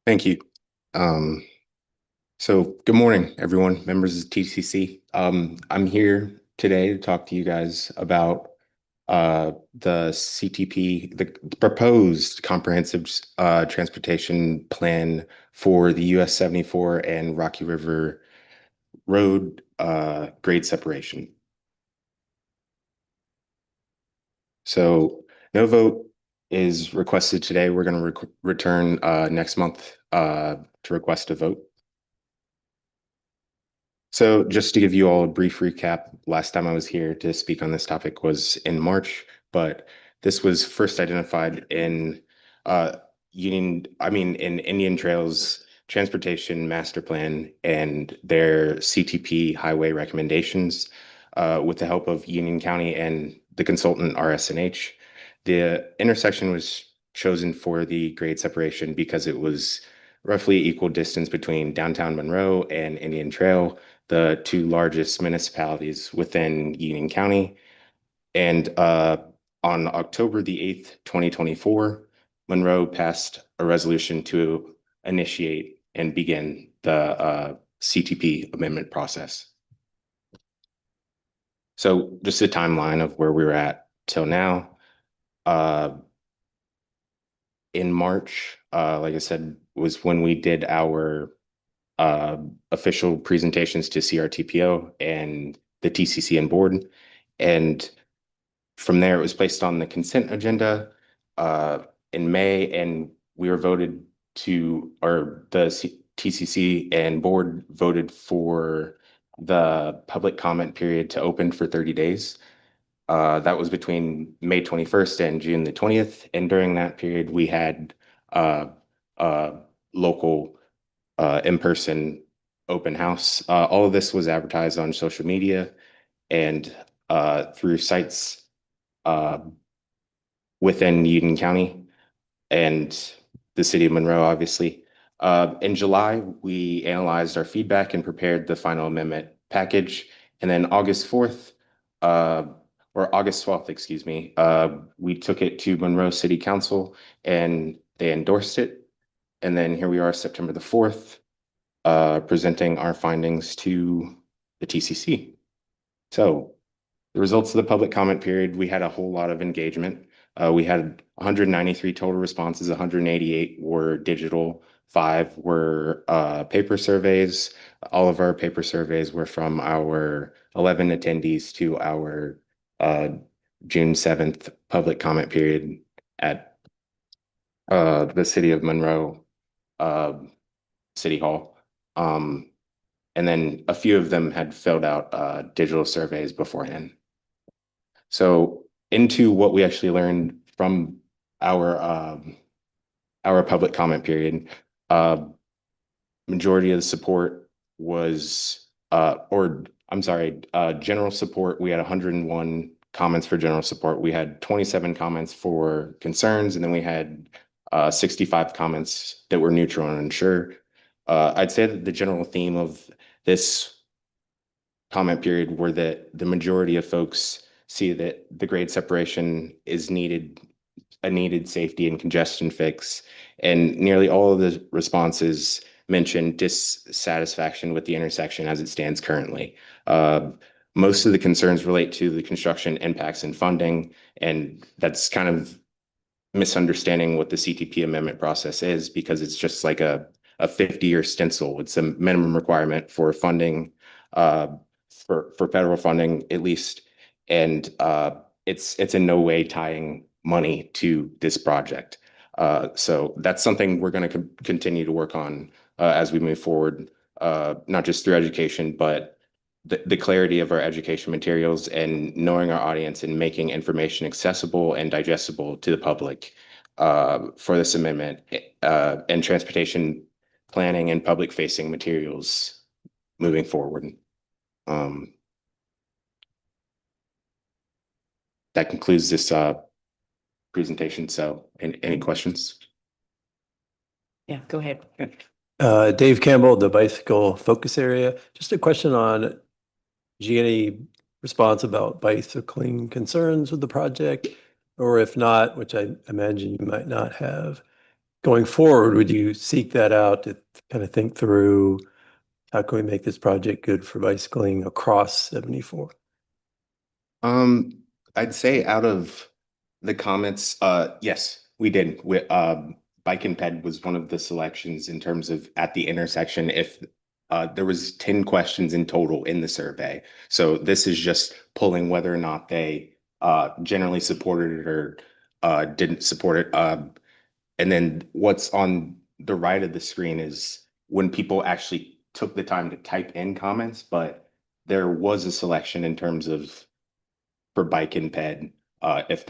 Thank you. So good morning, everyone, members of TCC. I'm here today to talk to you guys about the CTP, the proposed comprehensive transportation plan for the US 74 and Rocky River Road grade separation. So no vote is requested today. We're going to return next month to request a vote. So just to give you all a brief recap, last time I was here to speak on this topic was in March, but this was first identified in Indian Trails Transportation Master Plan and their CTP highway recommendations with the help of Union County and the consultant RS&H. The intersection was chosen for the grade separation because it was roughly equal distance between downtown Monroe and Indian Trail, the two largest municipalities within Union County. And on October the 8th, 2024, Monroe passed a resolution to initiate and begin the CTP amendment process. So just a timeline of where we were at till now. In March, like I said, was when we did our official presentations to CRTPO and the TCC and board. And from there, it was placed on the consent agenda in May, and we were voted to, or the TCC and board voted for the public comment period to open for 30 days. That was between May 21st and June the 20th. And during that period, we had local in-person open house. All of this was advertised on social media and through sites within Union County and the city of Monroe, obviously. In July, we analyzed our feedback and prepared the final amendment package. And then August 4th, or August 12th, excuse me, we took it to Monroe City Council and they endorsed it. And then here we are, September the 4th, presenting our findings to the TCC. So the results of the public comment period, we had a whole lot of engagement. We had 193 total responses, 188 were digital, 5 were paper surveys. All of our paper surveys were from our 11 attendees to our June 7th public comment period at the city of Monroe City Hall. And then a few of them had filled out digital surveys beforehand. So into what we actually learned from our public comment period, majority of the support was, general support. We had 101 comments for general support. We had 27 comments for concerns, and then we had 65 comments that were neutral and unsure. I'd say that the general theme of this comment period were that the majority of folks see that the grade separation is a needed safety and congestion fix. And nearly all of the responses mentioned dissatisfaction with the intersection as it stands currently. Most of the concerns relate to the construction impacts and funding, and that's kind of misunderstanding what the CTP amendment process is, because it's just like a 50-year stencil. It's a minimum requirement for funding, for federal funding at least, and it's in no way tying money to this project. So that's something we're going to continue to work on as we move forward, not just through education, but the clarity of our education materials and knowing our audience and making information accessible and digestible to the public for this amendment, and transportation planning and public facing materials moving forward. That concludes this presentation. So any questions? Yeah, go ahead. Dave Campbell, the bicycle focus area. Just a question on any response about bicycling concerns with the project, or if not, which I imagine you might not have, going forward, would you seek that out to kind of think through how can we make this project good for bicycling across 74? I'd say out of the comments, yes, we did. Bike and ped was one of the selections in terms of at the intersection. If there was 10 questions in total in the survey. So this is just pulling whether or not they generally supported it or didn't support it. And then what's on the right of the screen is when people actually took the time to type in comments, but there was a selection in terms of for bike and ped, if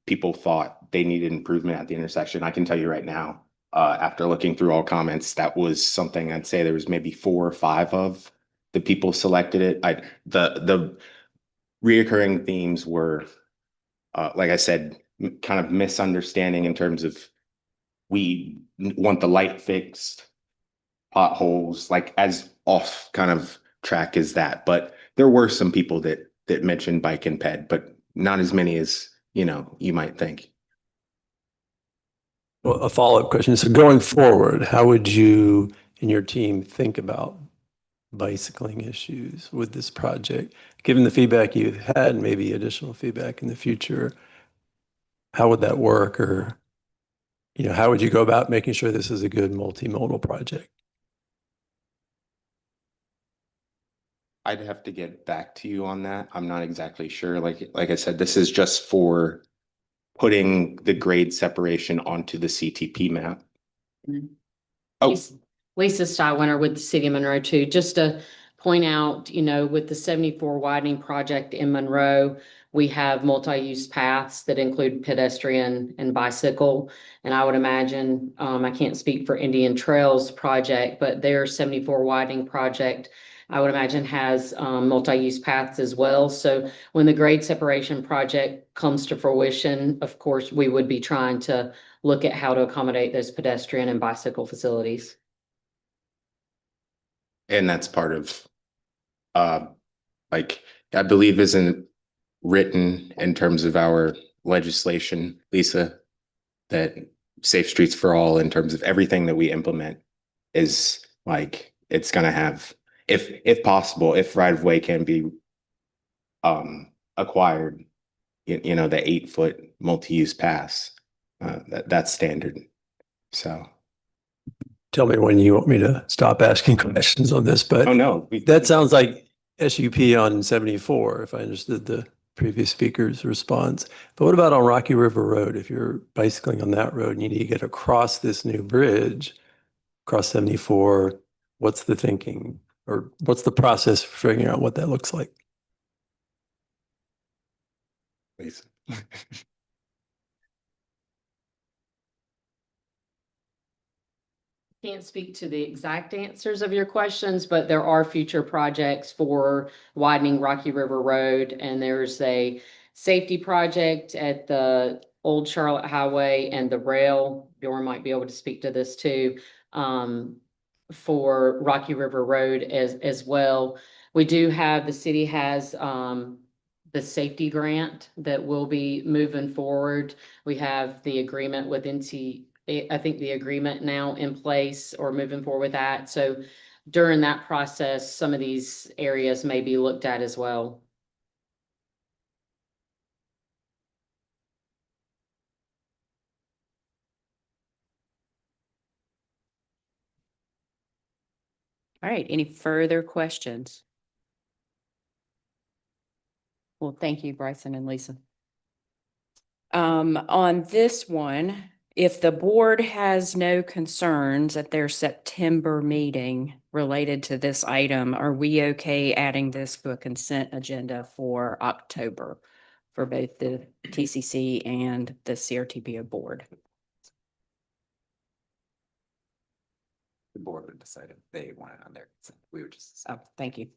people thought they needed improvement at the intersection. I can tell you right now, after looking through all comments, that was something I'd say there was maybe 4 or 5 of the people selected it. The reoccurring themes were, like I said, kind of misunderstanding in terms of we want the light fixed, potholes, like as off kind of track as that. But there were some people that mentioned bike and ped, but not as many as, you might think. Well, a follow-up question. So going forward, how would you and your team think about bicycling issues with this project? Given the feedback you've had, and maybe additional feedback in the future, how would that work? Or, how would you go about making sure this is a good multimodal project? I'd have to get back to you on that. I'm not exactly sure. Like I said, this is just for putting the grade separation onto the CTP map. Oh, Lisa Stywinter with the City of Monroe too. Just to point out, with the 74 widening project in Monroe, we have multi-use paths that include pedestrian and bicycle. And I would imagine, I can't speak for Indian Trails project, but their 74 widening project, I would imagine has multi-use paths as well. So when the grade separation project comes to fruition, of course, we would be trying to look at how to accommodate those pedestrian and bicycle facilities. and that's part of, I believe isn't written in terms of our legislation, Lisa, that Safe Streets for All in terms of everything that we implement is like, it's going to have, if possible, if right of way can be acquired, the 8-foot multi-use pass, that's standard. So tell me when you want me to stop asking questions on this, but Oh, no. that sounds like SUP on 74, if I understood the previous speaker's response. But what about on Rocky River Road? If you're bicycling on that road and you need to get across this new bridge, across 74, what's the thinking? Or what's the process for figuring out what that looks like? Please. Can't speak to the exact answers of your questions, but there are future projects for widening Rocky River Road, and there's a safety project at the Old Charlotte Highway and the rail. Bjorn might be able to speak to this too, for Rocky River Road as well. We do have, the city has, the safety grant that will be moving forward. We have the agreement with I think the agreement now in place or moving forward with that. So during that process, some of these areas may be looked at as well. All right, any further questions? Well, thank you, Bryson and Lisa. On this one, if the board has no concerns at their September meeting related to this item, are we okay adding this to a consent agenda for October for both the TCC and the CRTPO board? The board would decide if they want it on there. We would just. Oh, thank you.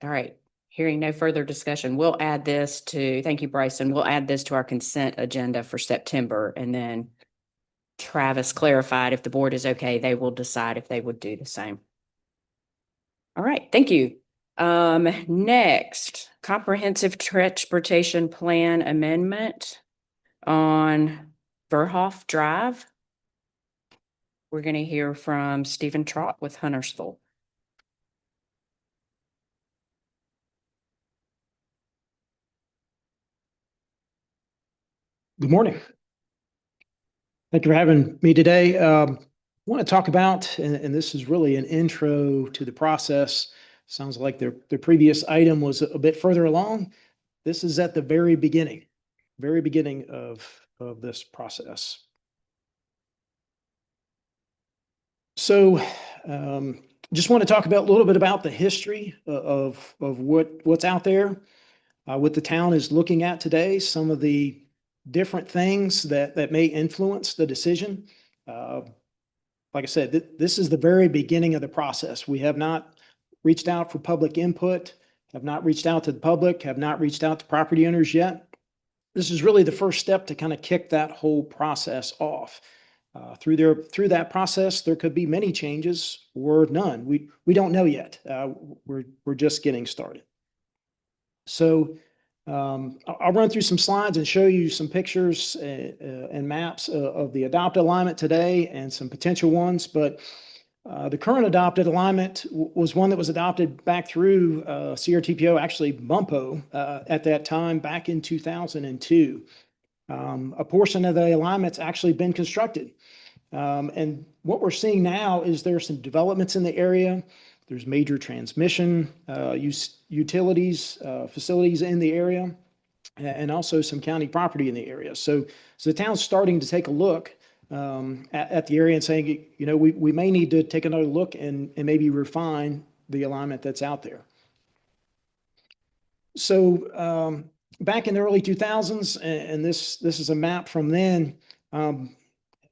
All right. Hearing no further discussion, we'll add this to, thank you, Bryson. We'll add this to our consent agenda for September, and then Travis clarified if the board is okay, they will decide if they would do the same. All right, thank you. Next, comprehensive transportation plan amendment on Verhoff Drive. We're going to hear from Stephen Trott with Huntersville. Good morning. Thank you for having me today. I want to talk about, and this is really an intro to the process. Sounds like the previous item was a bit further along. This is at the very beginning of this process. So just want to talk about a little bit about the history of what's out there, what the town is looking at today, some of the different things that may influence the decision. Like I said, this is the very beginning of the process. We have not reached out for public input, have not reached out to the public, have not reached out to property owners yet. This is really the first step to kind of kick that whole process off. Through that process, there could be many changes or none. We don't know yet. We're just getting started. So I'll run through some slides and show you some pictures and maps of the adopted alignment today and some potential ones. But the current adopted alignment was one that was adopted back through CRTPO, actually MUMPO, at that time back in 2002. A portion of the alignment's actually been constructed. And what we're seeing now is there's some developments in the area. There's major transmission utilities, facilities in the area, and also some county property in the area. So the town's starting to take a look at the area and saying, you know, we may need to take another look and maybe refine the alignment that's out there. So back in the early 2000s, and this is a map from then.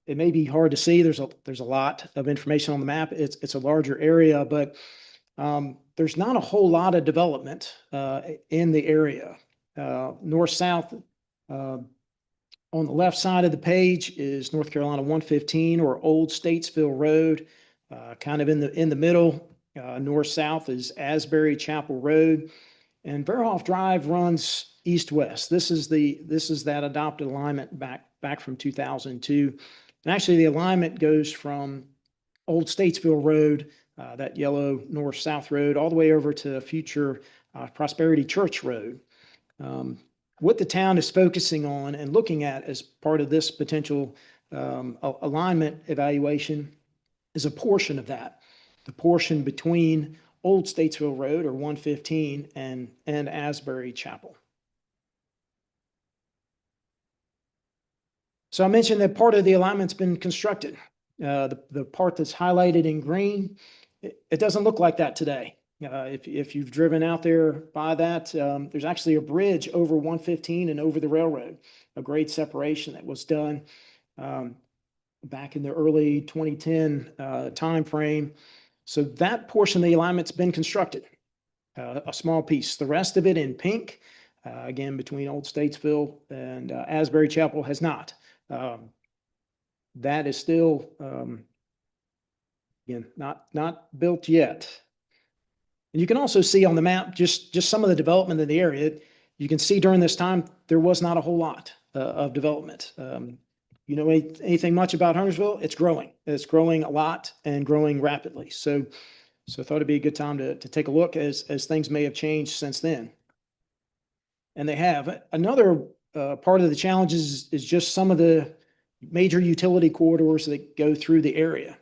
It may be hard to see. There's a lot of information on the map. It's a larger area, but there's not a whole lot of development in the area. North-south, on the left side of the page is North Carolina 115 or Old Statesville Road. Kind of in the middle, north-south is Asbury Chapel Road. And Verhoff Drive runs east-west. This is that adopted alignment back from 2002. And actually, the alignment goes from Old Statesville Road, that yellow north-south road, all the way over to future Prosperity Church Road. what the town is focusing on and looking at as part of this potential alignment evaluation is a portion of that, the portion between Old Statesville Road or 115 and Asbury Chapel. So I mentioned that part of the alignment's been constructed. The part that's highlighted in green, it doesn't look like that today. If you've driven out there by that, there's actually a bridge over 115 and over the railroad, a grade separation that was done back in the early 2010 timeframe. So that portion of the alignment's been constructed, a small piece. The rest of it in pink, again, between Old Statesville and Asbury Chapel has not. That is still, again, not built yet. And you can also see on the map just some of the development in the area. You can see during this time, there was not a whole lot of development. You know anything much about Huntersville? It's growing. It's growing a lot and growing rapidly. So I thought it'd be a good time to take a look as things may have changed since then. And they have. Another part of the challenges is just some of the major utility corridors that go through the area.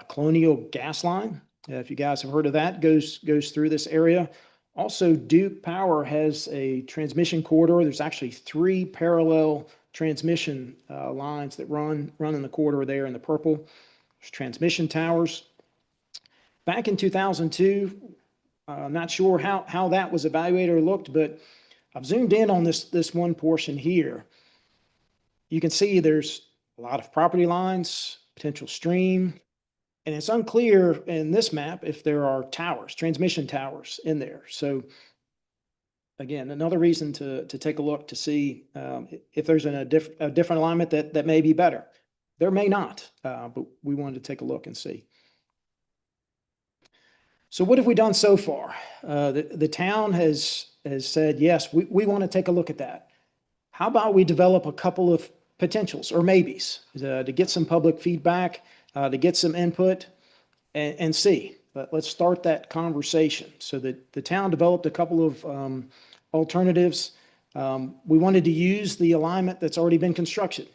Colonial Gas Line, if you guys have heard of that, goes through this area. Also, Duke Power has a transmission corridor. There's actually 3 parallel transmission lines that run in the corridor there in the purple. There's transmission towers. Back in 2002, I'm not sure how that was evaluated or looked, but I've zoomed in on this one portion here. You can see there's a lot of property lines, potential stream, and it's unclear in this map if there are towers, transmission towers in there. So again, another reason to take a look to see if there's a different alignment that may be better. There may not, but we wanted to take a look and see. So what have we done so far? The town has said, yes, we want to take a look at that. How about we develop a couple of potentials or maybes to get some public feedback, to get some input and see. But let's start that conversation. So that the town developed a couple of alternatives. We wanted to use the alignment that's already been constructed.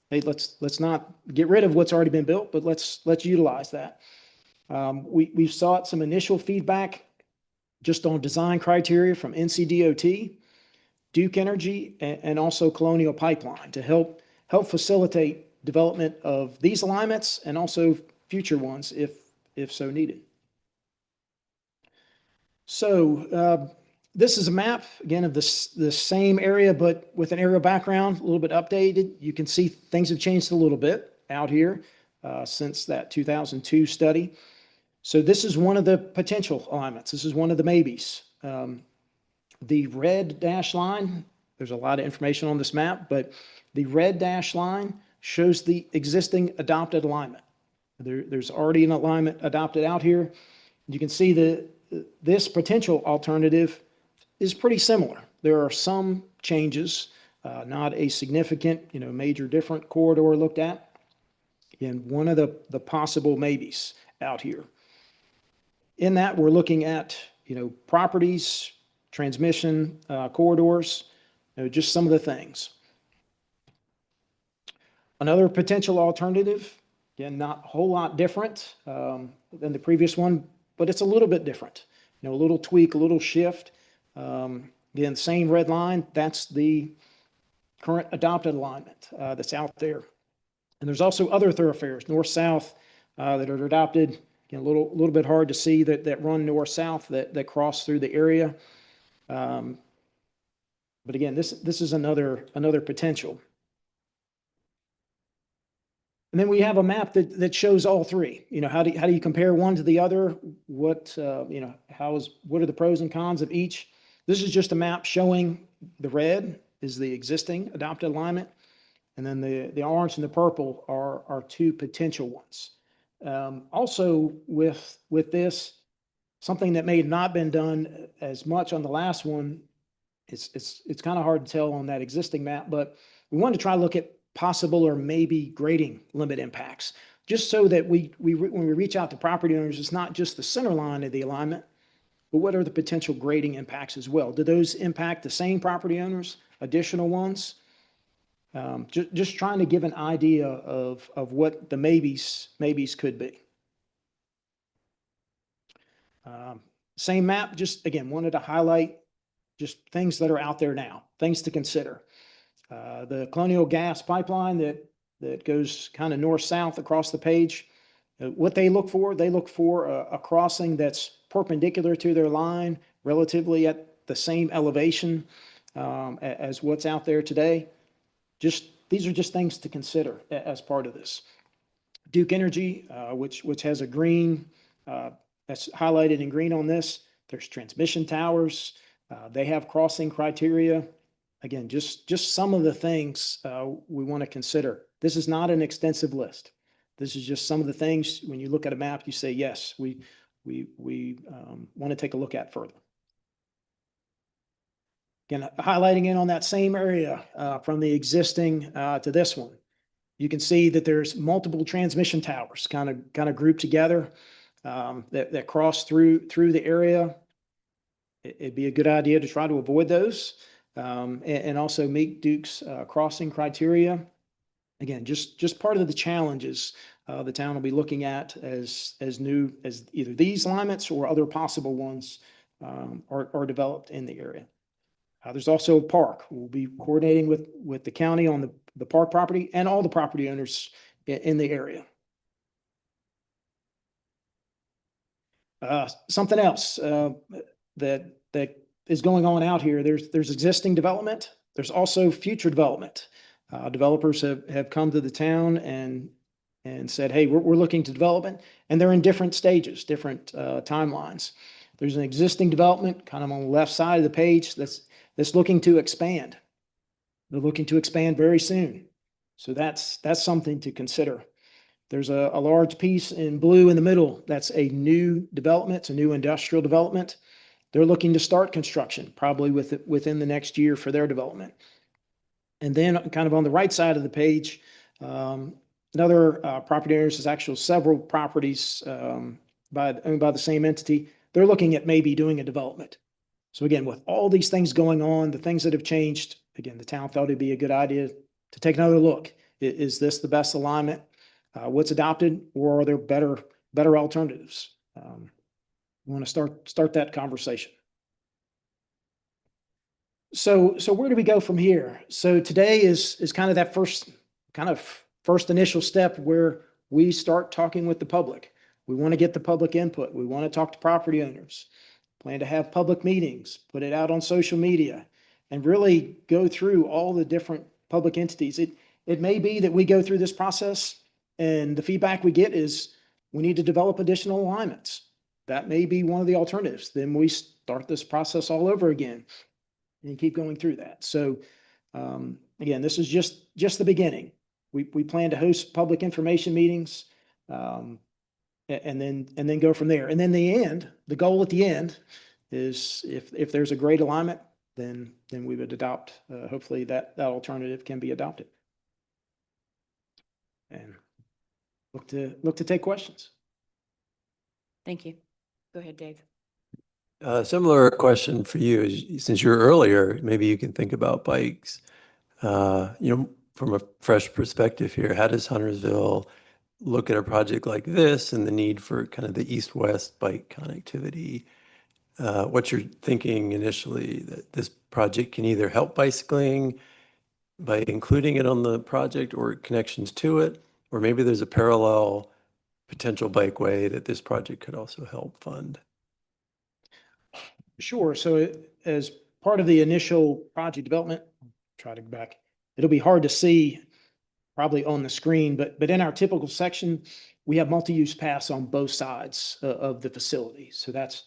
Hey, let's not get rid of what's already been built, but let's utilize that. We've sought some initial feedback just on design criteria from NCDOT, Duke Energy, and also Colonial Pipeline to help facilitate development of these alignments and also future ones if so needed. So this is a map, again, of the same area, but with an aerial background, a little bit updated. You can see things have changed a little bit out here since that 2002 study. So this is one of the potential alignments. This is one of the maybes. The red dash line, there's a lot of information on this map, but the red dash line shows the existing adopted alignment. There's already an alignment adopted out here. You can see that this potential alternative is pretty similar. There are some changes, not a significant, major different corridor looked at. Again, one of the possible maybes out here. In that, we're looking at, properties, transmission corridors, just some of the things. Another potential alternative, again, not a whole lot different than the previous one, but it's a little bit different. A little tweak, a little shift. Again, same red line, that's the current adopted alignment that's out there. And there's also other thoroughfares, north-south, that are adopted. Again, a little bit hard to see that run north-south that cross through the area. But again, this is another potential. And then we have a map that shows all three. How do you compare one to the other? What are the pros and cons of each? This is just a map showing the red is the existing adopted alignment, and then the orange and the purple are 2 potential ones. Also with this, something that may have not been done as much on the last one, it's kind of hard to tell on that existing map, but we wanted to try to look at possible or maybe grading limit impacts, just so that when we reach out to property owners, it's not just the center line of the alignment, but what are the potential grading impacts as well? Do those impact the same property owners, additional ones? Just trying to give an idea of what the maybes could be. Same map, just again, wanted to highlight just things that are out there now, things to consider. The Colonial Gas pipeline that goes kind of north-south across the page, what they look for a crossing that's perpendicular to their line, relatively at the same elevation as what's out there today. These are just things to consider as part of this. Duke Energy, which has a green, that's highlighted in green on this. There's transmission towers. They have crossing criteria. Again, just some of the things we want to consider. This is not an extensive list. This is just some of the things, when you look at a map, you say, yes, we want to take a look at further. Again, highlighting in on that same area from the existing to this one. You can see that there's multiple transmission towers kind of grouped together that cross through the area. It'd be a good idea to try to avoid those and also meet Duke's crossing criteria. Again, just part of the challenges the town will be looking at as either these alignments or other possible ones are developed in the area. There's also a park. We'll be coordinating with the county on the park property and all the property owners in the area. Something else that is going on out here, there's existing development. There's also future development. Developers have come to the town and said, hey, we're looking to development, and they're in different stages, different timelines. There's an existing development kind of on the left side of the page that's looking to expand. They're looking to expand very soon. So that's something to consider. There's a large piece in blue in the middle. That's a new development. It's a new industrial development. They're looking to start construction probably within the next year for their development. And then kind of on the right side of the page, another property owners is actually several properties owned by the same entity. They're looking at maybe doing a development. So again, with all these things going on, the things that have changed, again, the town thought it'd be a good idea to take another look. Is this the best alignment? What's adopted, or are there better alternatives? We want to start that conversation. So where do we go from here? So today is kind of that first initial step where we start talking with the public. We want to get the public input. We want to talk to property owners. Plan to have public meetings, put it out on social media, and really go through all the different public entities. It may be that we go through this process and the feedback we get is we need to develop additional alignments. That may be one of the alternatives. Then we start this process all over again and keep going through that. So again, this is just the beginning. We plan to host public information meetings and then go from there. And then the goal at the end is if there's a great alignment, then we would adopt, hopefully that alternative can be adopted. And look to take questions. Thank you. Go ahead, Dave. Similar question for you, since you're earlier, maybe you can think about bikes. From a fresh perspective here, how does Huntersville look at a project like this and the need for kind of the east-west bike connectivity? What you're thinking initially, that this project can either help bicycling by including it on the project or connections to it, or maybe there's a parallel potential bikeway that this project could also help fund. Sure. So as part of the initial project development, try to go back. It'll be hard to see probably on the screen, but in our typical section, we have multi-use paths on both sides of the facility. So that's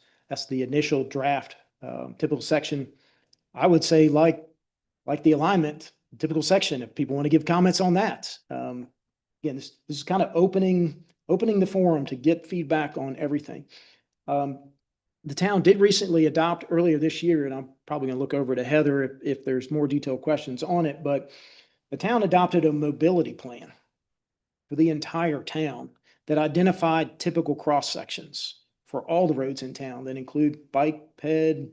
the initial draft typical section. I would say like the alignment, typical section, if people want to give comments on that. Again, this is kind of opening the forum to get feedback on everything. The town did recently adopt earlier this year, and I'm probably going to look over to Heather if there's more detailed questions on it, but the town adopted a mobility plan for the entire town that identified typical cross sections for all the roads in town that include bike, ped,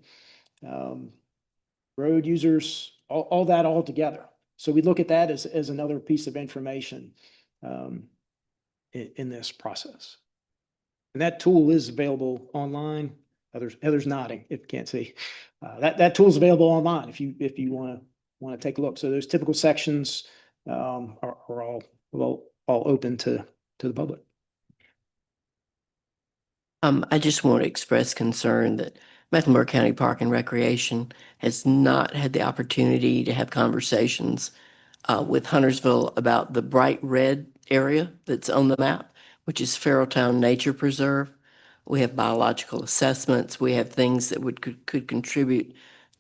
road users, all that all together. So we look at that as another piece of information in this process. And that tool is available online. Heather's nodding if you can't see. That tool is available online if you want to take a look. So those typical sections are all open to the public. I just want to express concern that Mecklenburg County Park and Recreation has not had the opportunity to have conversations with Huntersville about the bright red area that's on the map, which is Farrelltown Nature Preserve. We have biological assessments. We have things that could contribute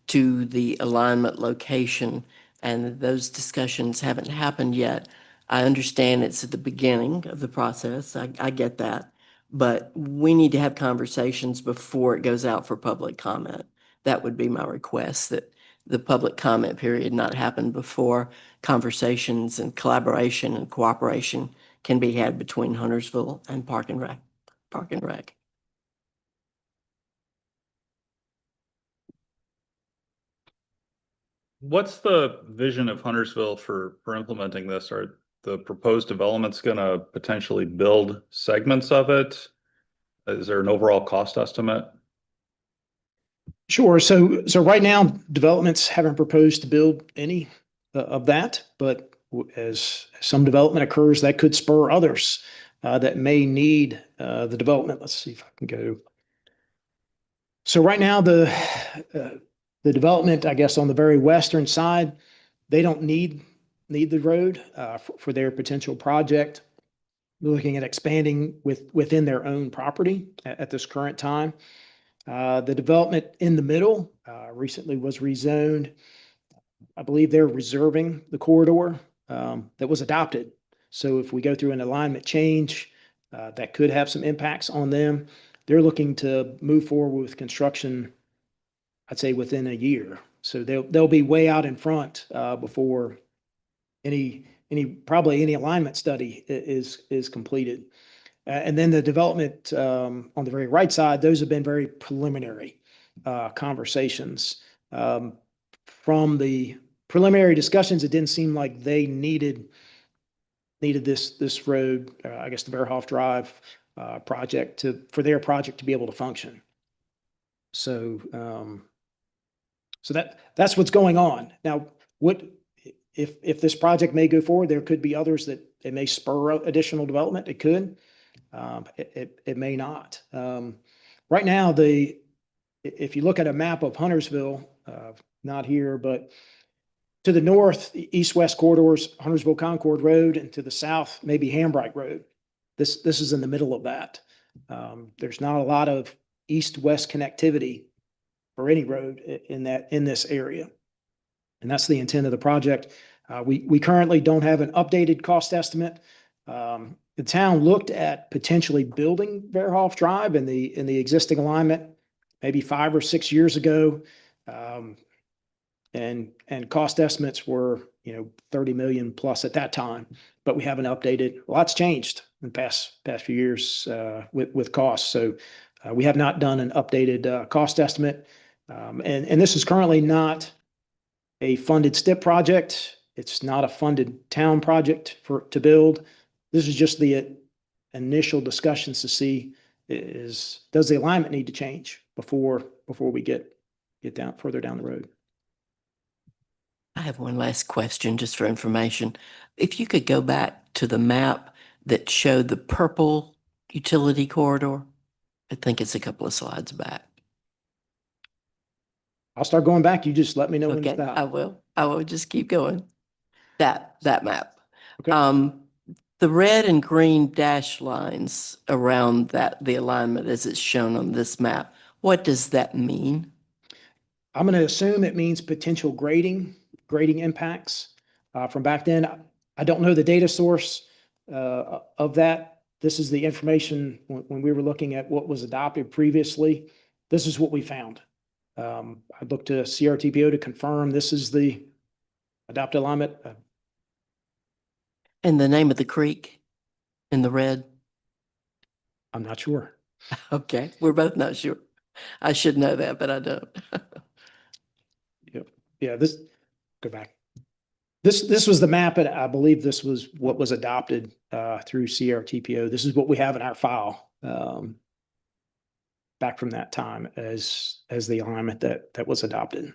to the alignment location, and those discussions haven't happened yet. I understand it's at the beginning of the process. I get that. But we need to have conversations before it goes out for public comment. That would be my request, that the public comment period not happen before conversations and collaboration and cooperation can be had between Huntersville and Park and Rec. What's the vision of Huntersville for implementing this? Are the proposed developments going to potentially build segments of it? Is there an overall cost estimate? Sure. So right now, developments haven't proposed to build any of that, but as some development occurs, that could spur others that may need the development. Let's see if I can go. So right now, the development, I guess, on the very western side, they don't need the road for their potential project. They're looking at expanding within their own property at this current time. The development in the middle recently was rezoned. I believe they're reserving the corridor that was adopted. So if we go through an alignment change, that could have some impacts on them. They're looking to move forward with construction, I'd say within a year. So they'll be way out in front before probably any alignment study is completed. And then the development on the very right side, those have been very preliminary conversations. From the preliminary discussions, it didn't seem like they needed this road, I guess the Bearhoff Drive project for their project to be able to function. So that's what's going on. Now, if this project may go forward, there could be others that it may spur additional development. It could. It may not. Right now, if you look at a map of Huntersville, not here, but to the north, east-west corridors, Huntersville Concord Road, and to the south, maybe Hambright Road. This is in the middle of that. There's not a lot of east-west connectivity for any road in this area. And that's the intent of the project. We currently don't have an updated cost estimate. The town looked at potentially building Bearhoff Drive in the existing alignment maybe 5 or 6 years ago. And cost estimates were, 30 million plus at that time, but we haven't updated. A lot's changed in the past few years with costs. So we have not done an updated cost estimate. And this is currently not a funded STIP project. It's not a funded town project to build. This is just the initial discussions to see does the alignment need to change before we get further down the road. I have one last question just for information. If you could go back to the map that showed the purple utility corridor, I think it's a couple of slides back. I'll start going back. You just let me know when to Okay, stop. I will just keep going. That map. Okay. The red and green dashed lines around the alignment as it's shown on this map, what does that mean? I'm going to assume it means potential grading impacts from back then. I don't know the data source of that. This is the information when we were looking at what was adopted previously. This is what we found. I looked to CRTPO to confirm this is the adopted alignment. And the name of the creek in the red? I'm not sure. Okay, we're both not sure. I should know that, but I don't. Yep. Yeah, go back. This was the map, and I believe this was what was adopted through CRTPO. This is what we have in our file back from that time as the alignment that was adopted.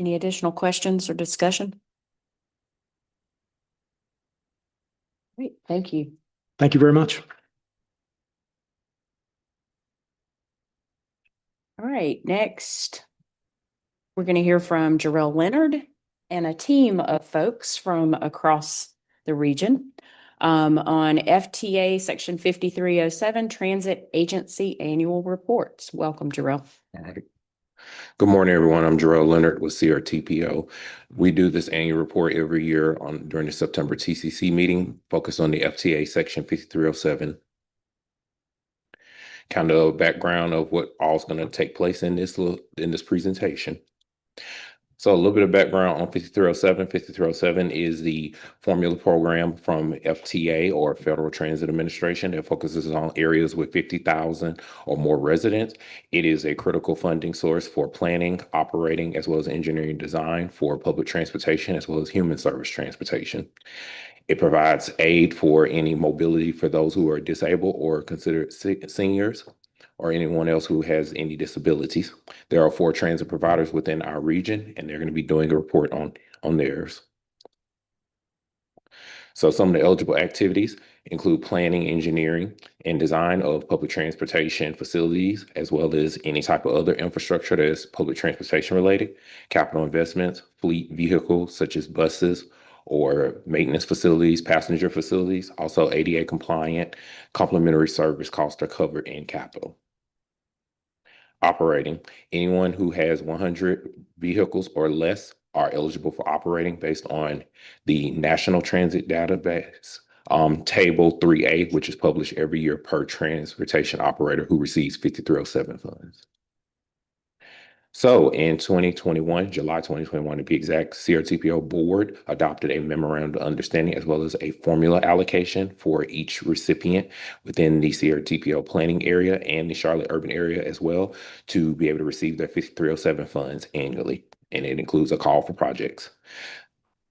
Any additional questions or discussion? Great, thank you. Thank you very much. All right, next, we're going to hear from Jarrell Leonard and a team of folks from across the region on FTA Section 5307 Transit Agency Annual Reports. Welcome, Jarrell. All right. Good morning, everyone. I'm Jarrell Leonard with CRTPO. We do this annual report every year during the September TCC meeting, focused on the FTA Section 5307. Kind of background of what all's going to take place in this presentation. So a little bit of background on 5307. 5307 is the formula program from FTA, or Federal Transit Administration, that focuses on areas with 50,000 or more residents. It is a critical funding source for planning, operating, as well as engineering design for public transportation, as well as human service transportation. It provides aid for any mobility for those who are disabled or considered seniors, or anyone else who has any disabilities. There are 4 transit providers within our region, and they're going to be doing a report on theirs. So some of the eligible activities include planning, engineering, and design of public transportation facilities, as well as any type of other infrastructure that is public transportation related, capital investments, fleet vehicles such as buses, or maintenance facilities, passenger facilities. Also ADA compliant, complimentary service costs are covered in capital. Operating. Anyone who has 100 vehicles or less are eligible for operating based on the National Transit Database Table 3A, which is published every year per transportation operator who receives 5307 funds. So in 2021, July 2021 to be exact, CRTPO board adopted a memorandum of understanding as well as a formula allocation for each recipient within the CRTPO planning area and the Charlotte urban area as well, to be able to receive their 5307 funds annually. And it includes a call for projects.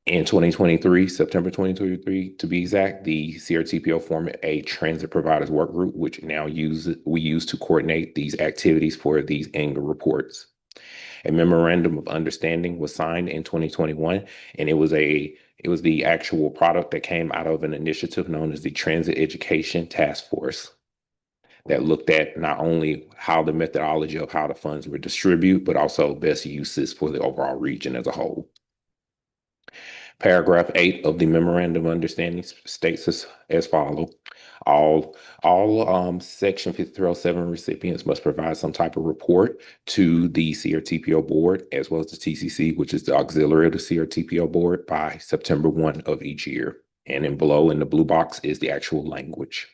In 2023, September 2023, to be exact, the CRTPO formed a transit providers work group, which we use to coordinate these activities for these annual reports. A memorandum of understanding was signed in 2021, and it was the actual product that came out of an initiative known as the Transit Education Task Force that looked at not only how the methodology of how the funds were distributed, but also best uses for the overall region as a whole. Paragraph 8 of the memorandum of understanding states as follows. All Section 5307 recipients must provide some type of report to the CRTPO board, as well as the TCC, which is the auxiliary of the CRTPO board, by September 1 of each year. And then below in the blue box is the actual language.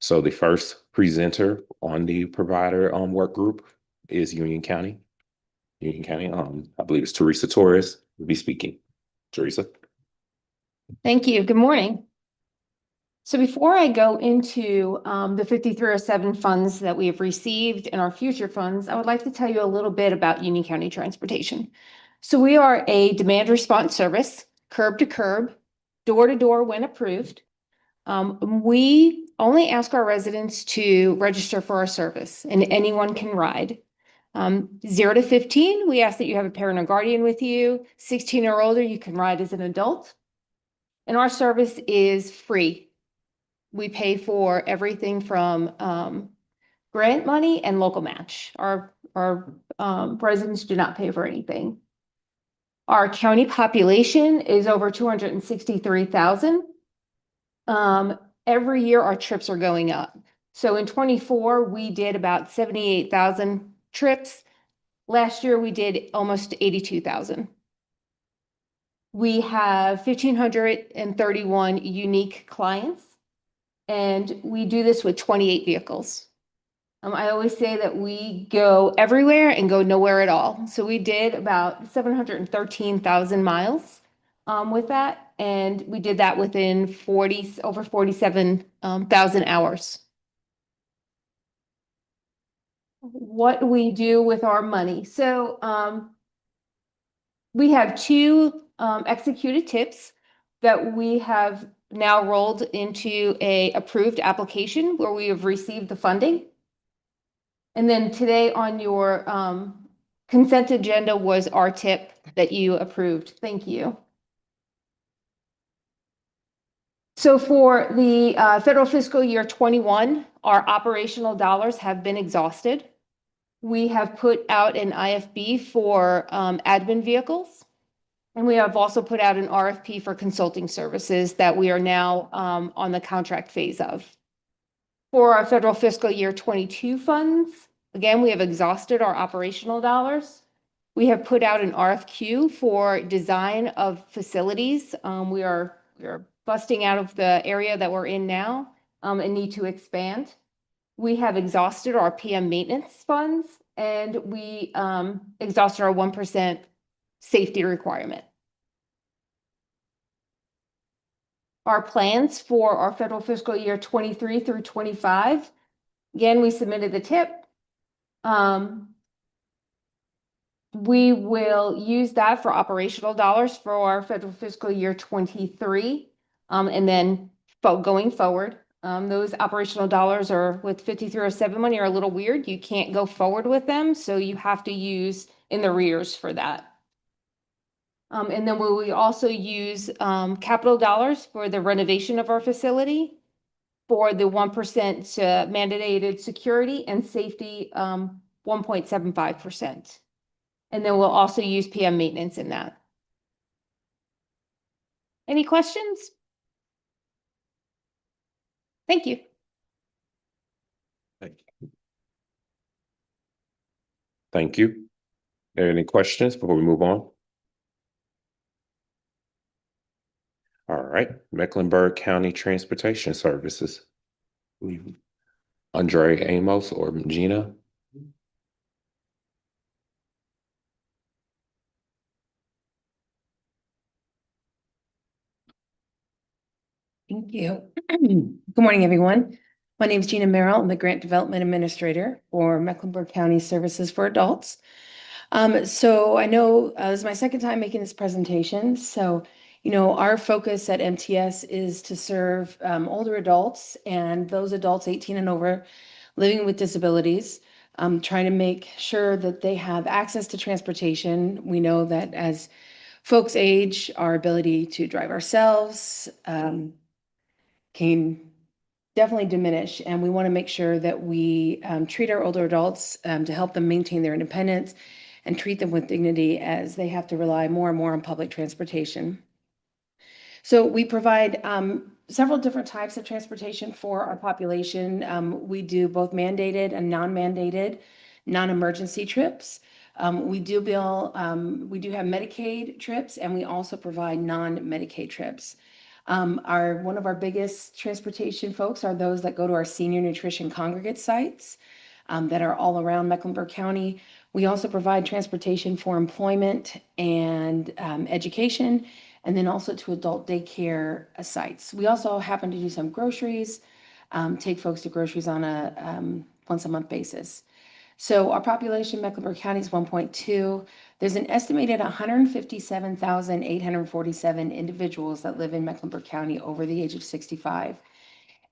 So the first presenter on the provider work group is Union County. I believe it's Teresa Torres will be speaking. Teresa. Thank you. Good morning. So before I go into the 5307 funds that we have received and our future funds, I would like to tell you a little bit about Union County Transportation. So we are a demand response service, curb to curb, door to door when approved. We only ask our residents to register for our service, and anyone can ride. 0 to 15, we ask that you have a parent or guardian with you. 16 or older, you can ride as an adult. And our service is free. We pay for everything from grant money and local match. Our residents do not pay for anything. Our county population is over 263,000. Every year our trips are going up. So in 24, we did about 78,000 trips. Last year we did almost 82,000. We have 1,531 unique clients, and we do this with 28 vehicles. I always say that we go everywhere and go nowhere at all. So we did about 713,000 miles with that. And we did that within over 47,000 hours. What do we do with our money? So we have two executed tips that we have now rolled into a approved application where we have received the funding. And then today on your consent agenda was our tip that you approved. Thank you. So for the federal fiscal year 21, our operational dollars have been exhausted. We have put out an IFB for admin vehicles. And we have also put out an RFP for consulting services that we are now on the contract phase of. For our federal fiscal year 22 funds, again, we have exhausted our operational dollars. We have put out an RFQ for design of facilities. We are busting out of the area that we're in now and need to expand. We have exhausted our PM maintenance funds, and we exhausted our 1% safety requirement. Our plans for our federal fiscal year 23 through 25. Again, we submitted the tip. We will use that for operational dollars for our federal fiscal year 23. And then going forward, those operational dollars are with 5307 money are a little weird. You can't go forward with them. So you have to use in the rears for that. And then we also use capital dollars for the renovation of our facility, for the 1% mandated security and safety 1.75%. And then we'll also use PM maintenance in that. Any questions? Thank you. Thank you. Are there any questions before we move on? All right, Mecklenburg County Transportation Services. Andre Amos or Gina? Thank you. Good morning, everyone. My name is Gina Merrill. I'm the Grant Development Administrator for Mecklenburg County Services for Adults. So I know this is my second time making this presentation. So, you know, our focus at MTS is to serve older adults and those adults 18 and over living with disabilities, trying to make sure that they have access to transportation. We know that as folks age, our ability to drive ourselves can definitely diminish. And we want to make sure that we treat our older adults to help them maintain their independence and treat them with dignity as they have to rely more and more on public transportation. So we provide several different types of transportation for our population. We do both mandated and non-mandated, non-emergency trips. We do have Medicaid trips, and we also provide non-Medicaid trips. One of our biggest transportation folks are those that go to our senior nutrition congregate sites that are all around Mecklenburg County. We also provide transportation for employment and education, and then also to adult daycare sites. We also happen to do some groceries, take folks to groceries on a once a month basis. So our population, Mecklenburg County, is 1.2. There's an estimated 157,847 individuals that live in Mecklenburg County over the age of 65.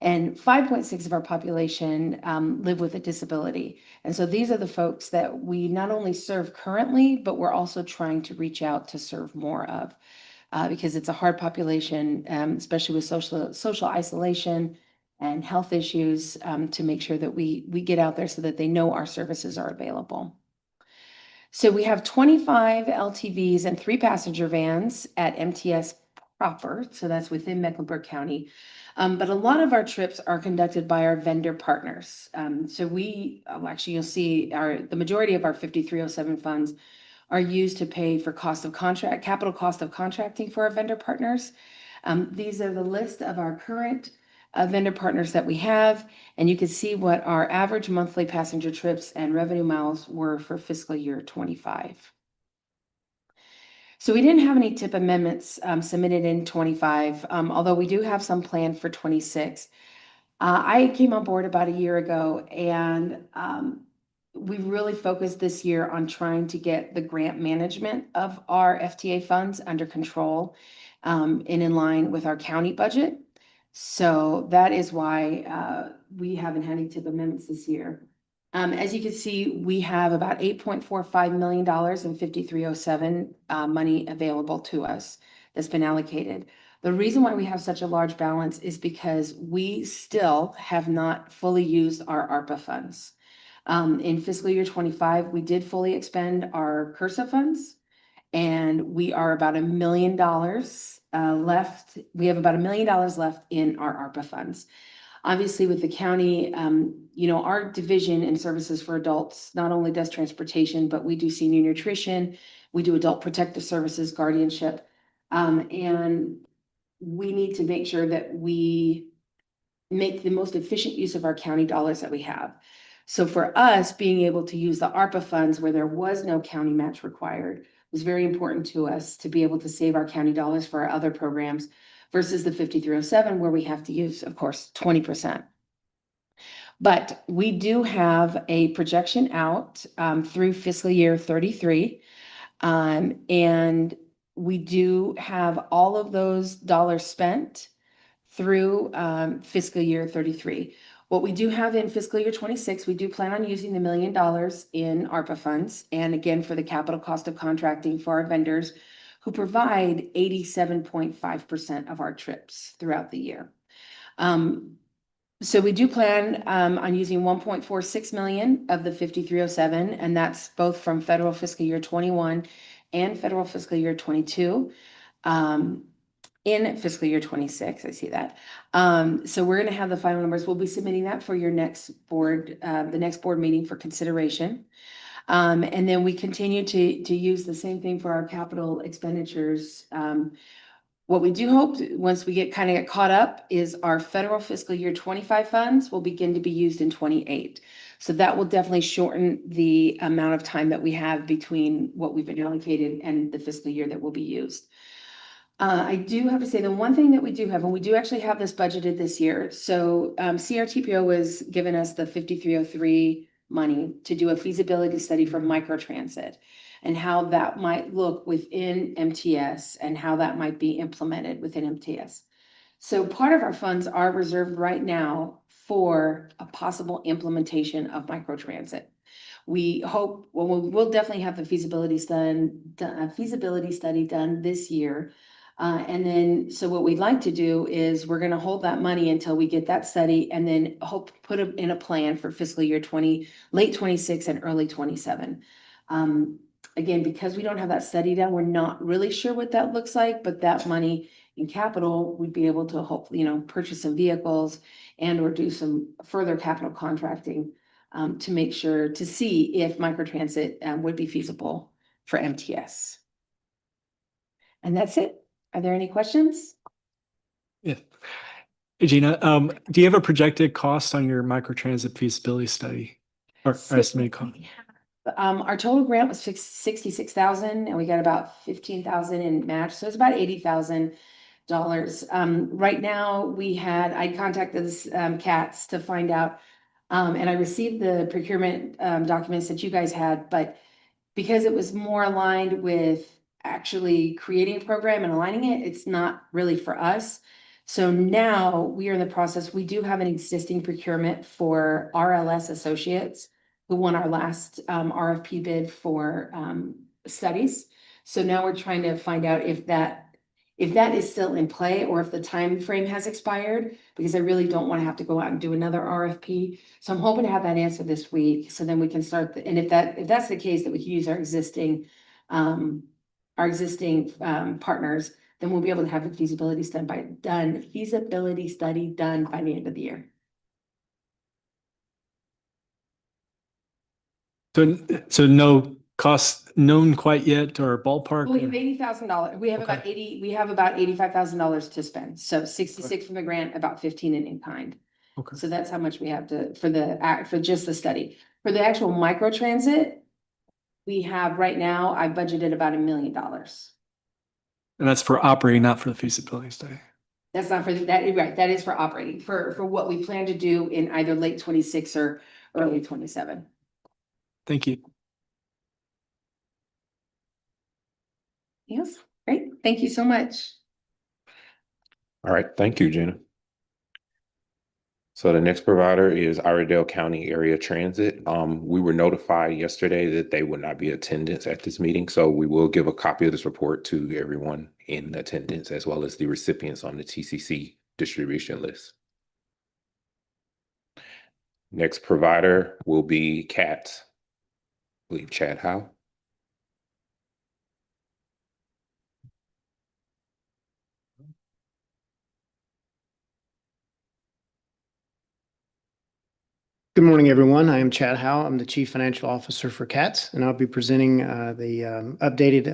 And 5.6 of our population live with a disability. And so these are the folks that we not only serve currently, but we're also trying to reach out to serve more of. Because it's a hard population, especially with social isolation and health issues, to make sure that we get out there so that they know our services are available. So we have 25 LTVs and 3 passenger vans at MTS proper, so that's within Mecklenburg County. But a lot of our trips are conducted by our vendor partners. So actually you'll see the majority of our 5307 funds are used to pay for capital cost of contracting for our vendor partners. These are the list of our current vendor partners that we have, and you can see what our average monthly passenger trips and revenue miles were for fiscal year 25. So we didn't have any tip amendments submitted in 25, although we do have some planned for 26. I came on board about a year ago, and we really focused this year on trying to get the grant management of our FTA funds under control and in line with our county budget. So that is why we haven't had any tip amendments this year. As you can see, we have about $8.45 million in 5307 money available to us that's been allocated. The reason why we have such a large balance is because we still have not fully used our ARPA funds. In fiscal year 25, we did fully expend our CURSA funds, and we are about $1 million left. We have about $1 million left in our ARPA funds. Obviously, with the county, you know, our division in services for adults not only does transportation, but we do senior nutrition, we do adult protective services, guardianship, and we need to make sure that we make the most efficient use of our county dollars that we have. So for us, being able to use the ARPA funds where there was no county match required was very important to us to be able to save our county dollars for our other programs versus the 5307 where we have to use, of course, 20%. But we do have a projection out through fiscal year 33. And we do have all of those dollars spent through fiscal year 33. What we do have in fiscal year 26, we do plan on using the $1 million in ARPA funds. And again, for the capital cost of contracting for our vendors who provide 87.5% of our trips throughout the year. So we do plan on using 1.46 million of the 5307, and that's both from federal fiscal year 21 and federal fiscal year 22. In fiscal year 26, I see that. So we're going to have the final numbers. We'll be submitting that for your next board, the next board meeting for consideration. And then we continue to use the same thing for our capital expenditures. What we do hope, once we get caught up, is our federal fiscal year 25 funds will begin to be used in 28. So that will definitely shorten the amount of time that we have between what we've been allocated and the fiscal year that will be used. I do have to say the one thing that we do have, and we do actually have this budgeted this year. So CRTPO was giving us the 5303 money to do a feasibility study for microtransit and how that might look within MTS and how that might be implemented within MTS. So part of our funds are reserved right now for a possible implementation of microtransit. We hope, well, we'll definitely have the feasibility study done this year. And then, so what we'd like to do is we're going to hold that money until we get that study and then hope put it in a plan for fiscal year 20, late 26 and early 27. Again, because we don't have that study done, we're not really sure what that looks like, but that money in capital, we'd be able to hopefully, you know, purchase some vehicles and or do some further capital contracting to make sure to see if microtransit would be feasible for MTS. And that's it. Are there any questions? Yeah. Hey, Gina, do you have a projected cost on your microtransit feasibility study or estimated cost? Our total grant was 66,000 and we got about 15,000 in match. So it's about $80,000. Right now I contacted this CATS to find out, and I received the procurement documents that you guys had, but because it was more aligned with actually creating a program and aligning it, it's not really for us. So now we are in the process. We do have an existing procurement for RLS Associates who won our last RFP bid for studies. So now we're trying to find out if that is still in play or if the time frame has expired, because I really don't want to have to go out and do another RFP. So I'm hoping to have that answer this week. So then we can start. And if that's the case, that we can use our existing partners, then we'll be able to have the feasibility study done by the end of the year. So no costs known quite yet or ballpark? We have or- $80,000. We have about $85,000 to spend. So 66 from the grant, about 15 in kind. Okay. So that's how much we have to, for just the study. For the actual microtransit, we have right now, I budgeted about $1 million. And that's for operating, not for the feasibility study. That's not for that, right? That is for operating, for what we plan to do in either late 26 or early 27. Thank you. Yes, great. Thank you so much. All right, thank you, Gina. So the next provider is Iredell County Area Transit. We were notified yesterday that they would not be attendance at this meeting, so we will give a copy of this report to everyone in attendance as well as the recipients on the TCC distribution list. Next provider will be CATS. I believe Chad Howe. Good morning, everyone. I am Chad Howe. I'm the Chief Financial Officer for CATS, and I'll be presenting the updated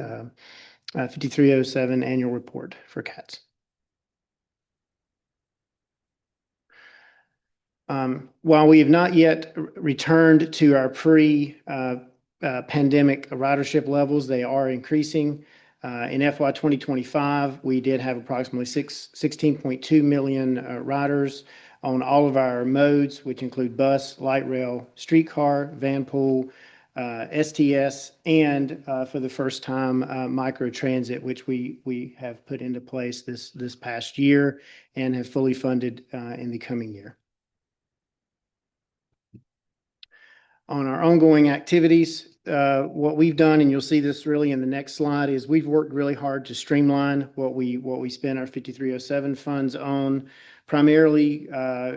5307 annual report for CATS. While we have not yet returned to our pre-pandemic ridership levels, they are increasing. In FY 2025, we did have approximately 16.2 million riders on all of our modes, which include bus, light rail, streetcar, van pool, STS, and for the first time, microtransit, which we have put into place this past year and have fully funded in the coming year. On our ongoing activities, what we've done, and you'll see this really in the next slide, is we've worked really hard to streamline what we spend our 5307 funds on, primarily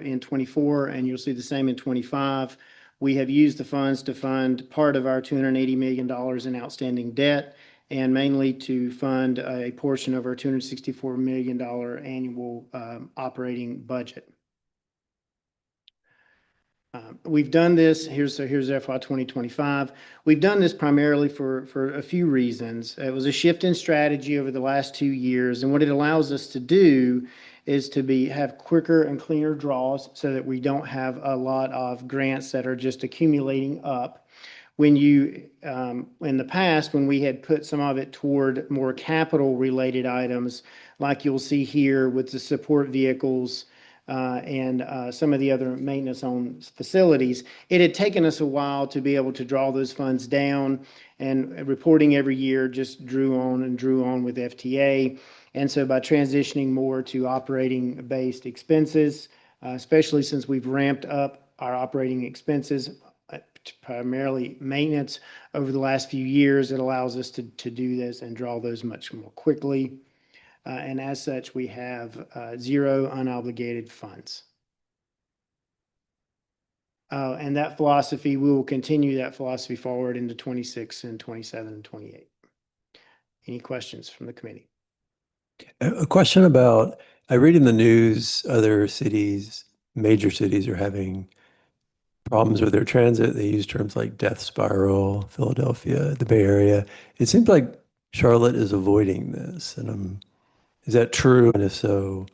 in 24, and you'll see the same in 25. We have used the funds to fund part of our $280 million in outstanding debt, and mainly to fund a portion of our $264 million annual operating budget. We've done this, here's FY 2025. We've done this primarily for a few reasons. It was a shift in strategy over the last 2 years, and what it allows us to do is to have quicker and cleaner draws so that we don't have a lot of grants that are just accumulating up. When in the past, when we had put some of it toward more capital related items, like you'll see here with the support vehicles, and some of the other maintenance on facilities, it had taken us a while to be able to draw those funds down, and reporting every year just drew on with FTA. And so by transitioning more to operating based expenses, especially since we've ramped up our operating expenses, primarily maintenance over the last few years, it allows us to do this and draw those much more quickly. And as such, we have 0 unobligated funds. And that philosophy, we will continue that philosophy forward into 26 and 27 and 28. Any questions from the committee? A question about, I read in the news, other cities, major cities are having problems with their transit. They use terms like death spiral, Philadelphia, the Bay Area. It seems like Charlotte is avoiding this. And is that true? And if so,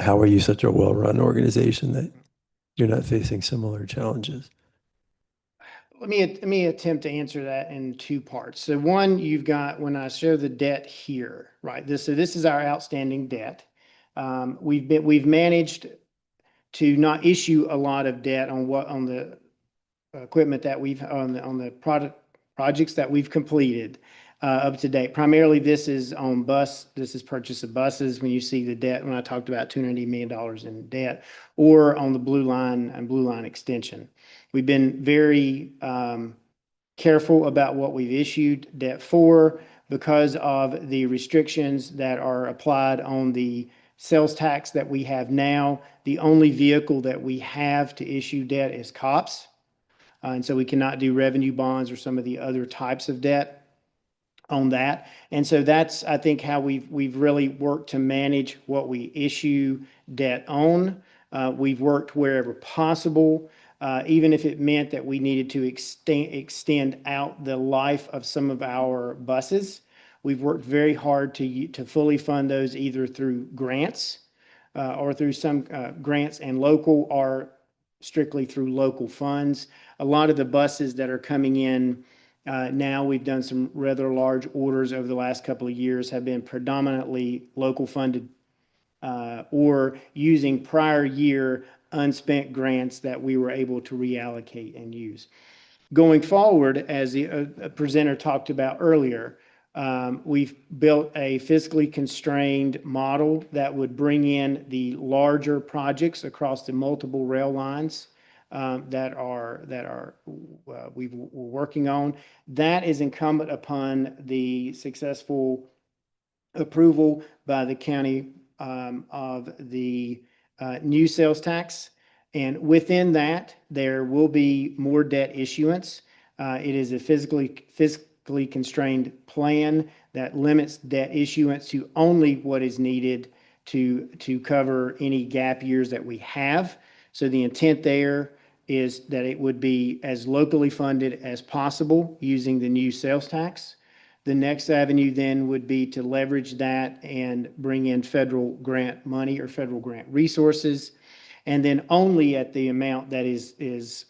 how are you such a well-run organization that you're not facing similar challenges? Let me attempt to answer that in 2 parts. So one, you've got, when I show the debt here, right? So this is our outstanding debt. We've managed to not issue a lot of debt on the equipment that on the projects that we've completed up to date. Primarily, this is on this is purchase of buses. When you see the debt, when I talked about $280 million in debt, or on the Blue Line and Blue Line extension. We've been very careful about what we've issued debt for because of the restrictions that are applied on the sales tax that we have now. The only vehicle that we have to issue debt is COPS. And so we cannot do revenue bonds or some of the other types of debt on that. And so that's, I think, how we've really worked to manage what we issue debt on. We've worked wherever possible even if it meant that we needed to extend out the life of some of our buses. We've worked very hard to fully fund those either through grants or through some grants, and local or strictly through local funds. A lot of the buses that are coming in now, we've done some rather large orders over the last couple of years, have been predominantly local funded or using prior year unspent grants that we were able to reallocate and use. Going forward, as the presenter talked about earlier, we've built a fiscally constrained model that would bring in the larger projects across the multiple rail lines we're working on. That is incumbent upon the successful approval by the county of the new sales tax. And within that, there will be more debt issuance. It is a fiscally constrained plan that limits debt issuance to only what is needed to cover any gap years that we have. So the intent there is that it would be as locally funded as possible using the new sales tax. The next avenue then would be to leverage that and bring in federal grant money or federal grant resources. And then only at the amount that is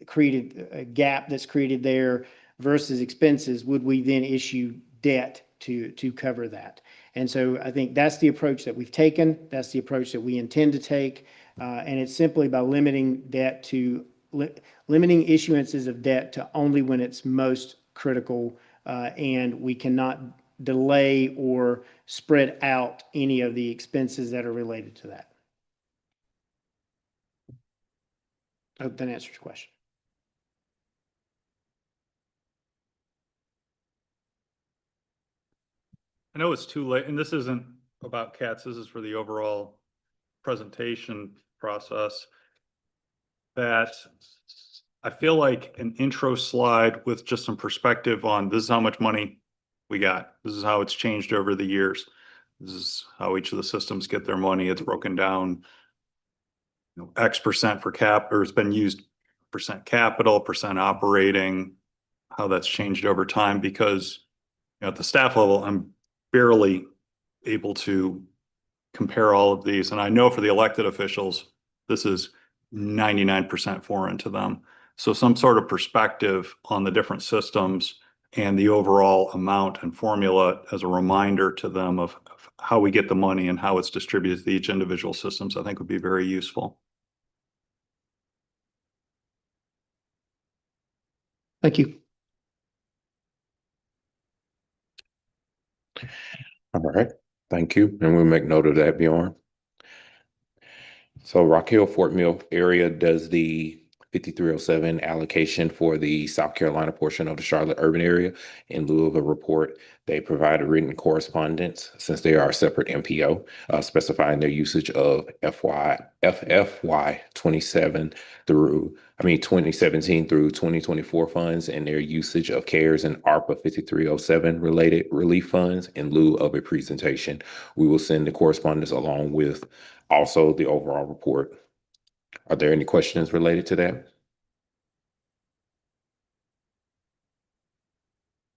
created, a gap that's created there versus expenses, would we then issue debt to cover that. And so I think that's the approach that we've taken. That's the approach that we intend to take. And it's simply by limiting debt to limiting issuances of debt to only when it's most critical, and we cannot delay or spread out any of the expenses that are related to that. I hope that answers your question. I know it's too late, and this isn't about CATS, this is for the overall presentation process, that I feel like an intro slide with just some perspective on this is how much money we got. This is how it's changed over the years. This is how each of the systems get their money. It's broken down, X percent for or it's been used percent capital, percent operating, how that's changed over time, because at the staff level, I'm barely able to compare all of these. And I know for the elected officials, this is 99% foreign to them. So some sort of perspective on the different systems and the overall amount and formula as a reminder to them of how we get the money and how it's distributed to each individual systems, I think would be very useful. Thank you. All right, thank you. And we'll make note of that, Bjorn. So Rock Hill, Fort Mill area does the 5307 allocation for the South Carolina portion of the Charlotte urban area. In lieu of a report, they provide a written correspondence, since they are a separate MPO, specifying their usage of FFY 2017 through 2024 funds, and their usage of CARES and ARPA 5307 related relief funds in lieu of a presentation. We will send the correspondence along with also the overall report. Are there any questions related to that?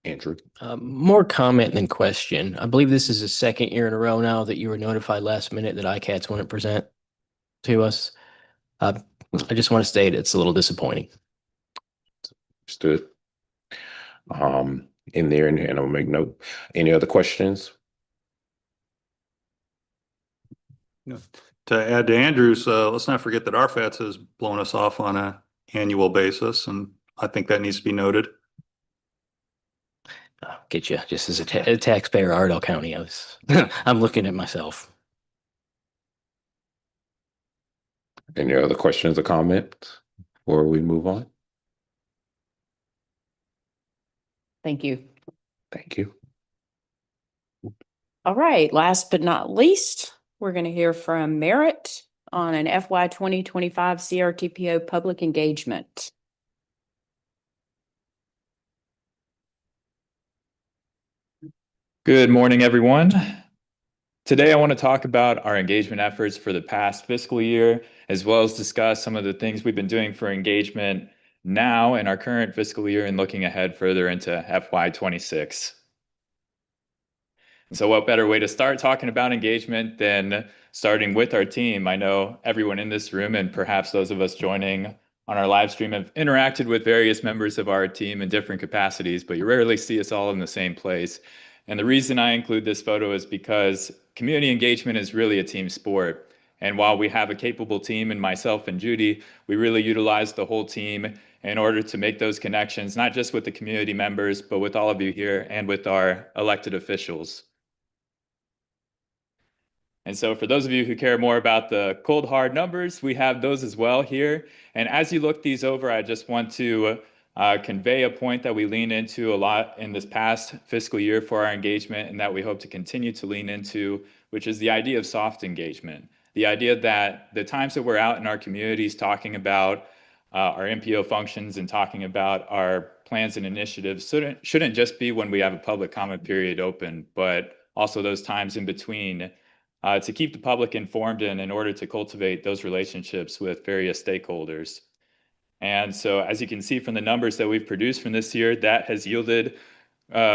Andrew? More comment than question. I believe this is the second year in a row now that you were notified last minute that ICATS wouldn't present to us. I just want to state it's a little disappointing. Understood. In there, and I'll make note. Any other questions? No. To add to Andrew's, let's not forget that RFATS has blown us off on an annual basis, and I think that needs to be noted. I'll get you just as a taxpayer, Ardell County. I'm looking at myself. Any other questions or comments before we move on? Thank you. Thank you. All right, last but not least, we're going to hear from Merritt on an FY 2025 CRTPO public engagement. Good morning, everyone. Today, I want to talk about our engagement efforts for the past fiscal year, as well as discuss some of the things we've been doing for engagement now in our current fiscal year and looking ahead further into FY26. So what better way to start talking about engagement than starting with our team? I know everyone in this room and perhaps those of us joining on our live stream have interacted with various members of our team in different capacities, but you rarely see us all in the same place. And the reason I include this photo is because community engagement is really a team sport. And while we have a capable team and myself and Judy, we really utilize the whole team in order to make those connections, not just with the community members, but with all of you here and with our elected officials. And so for those of you who care more about the cold hard numbers, we have those as well here. And as you look these over, I just want to convey a point that we lean into a lot in this past fiscal year for our engagement and that we hope to continue to lean into, which is the idea of soft engagement. The idea that the times that we're out in our communities talking about our MPO functions and talking about our plans and initiatives shouldn't just be when we have a public comment period open, but also those times in between to keep the public informed and in order to cultivate those relationships with various stakeholders. And so as you can see from the numbers that we've produced from this year, that has yielded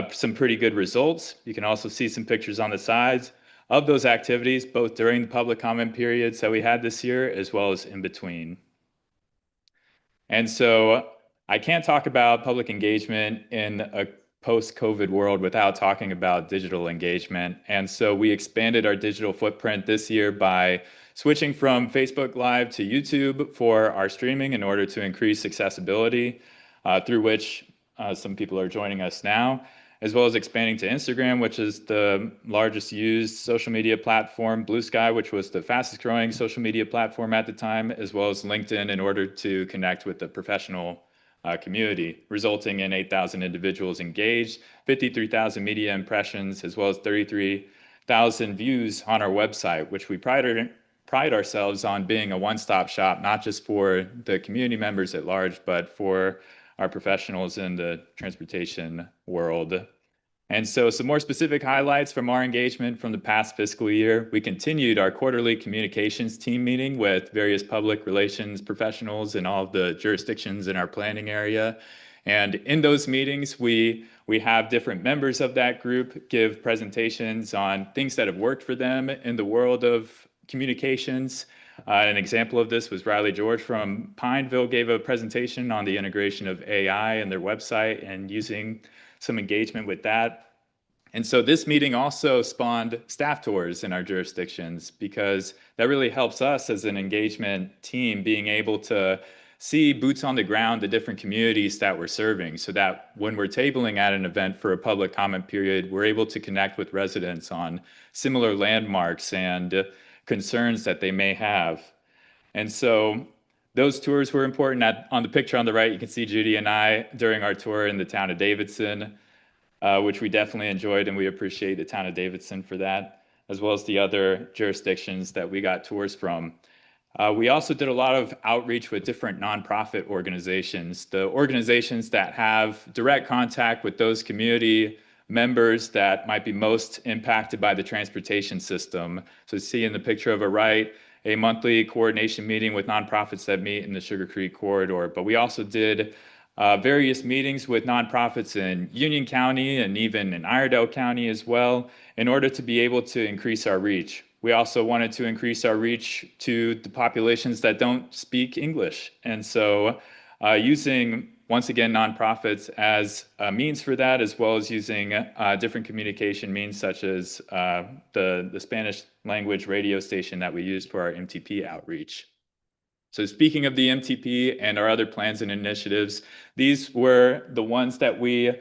some pretty good results. You can also see some pictures on the sides of those activities, both during the public comment periods that we had this year, as well as in between. And so I can't talk about public engagement in a post-COVID world without talking about digital engagement. And so we expanded our digital footprint this year by switching from Facebook Live to YouTube for our streaming in order to increase accessibility, through which some people are joining us now, as well as expanding to Instagram, which is the largest used social media platform, Blue Sky, which was the fastest growing social media platform at the time, as well as LinkedIn in order to connect with the professional community, resulting in 8,000 individuals engaged, 53,000 media impressions, as well as 33,000 views on our website, which we pride ourselves on being a one-stop shop, not just for the community members at large, but for our professionals in the transportation world. And so some more specific highlights from our engagement from the past fiscal year. We continued our quarterly communications team meeting with various public relations professionals in all of the jurisdictions in our planning area. And in those meetings, we have different members of that group give presentations on things that have worked for them in the world of communications. An example of this was Riley George from Pineville gave a presentation on the integration of AI in their website and using some engagement with that. And so this meeting also spawned staff tours in our jurisdictions because that really helps us as an engagement team being able to see boots on the ground, the different communities that we're serving, so that when we're tabling at an event for a public comment period, we're able to connect with residents on similar landmarks and concerns that they may have. And so those tours were important. On the picture on the right, you can see Judy and I during our tour in the town of Davidson, which we definitely enjoyed, and we appreciate the town of Davidson for that, as well as the other jurisdictions that we got tours from. We also did a lot of outreach with different nonprofit organizations, the organizations that have direct contact with those community members that might be most impacted by the transportation system. So you see in the picture of a right, a monthly coordination meeting with nonprofits that meet in the Sugar Creek corridor. But we also did various meetings with nonprofits in Union County and even in Iredell County as well, in order to be able to increase our reach. We also wanted to increase our reach to the populations that don't speak English. And so using, once again, nonprofits as a means for that, as well as using different communication means such as the Spanish language radio station that we used for our MTP outreach. So speaking of the MTP and our other plans and initiatives, these were the ones that we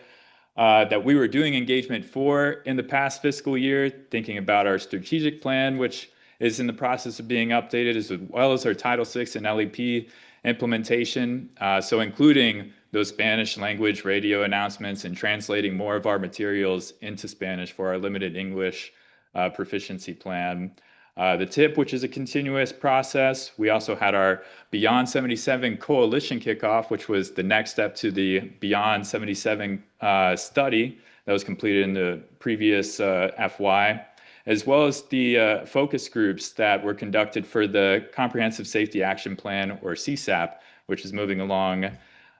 were doing engagement for in the past fiscal year, thinking about our strategic plan, which is in the process of being updated, as well as our Title VI and LEP implementation. So including those Spanish language radio announcements and translating more of our materials into Spanish for our limited English proficiency plan. The TIP, which is a continuous process. We also had our Beyond 77 Coalition kickoff, which was the next step to the Beyond 77 study that was completed in the previous FY. as well as the focus groups that were conducted for the Comprehensive Safety Action Plan, or CSAP, which is moving along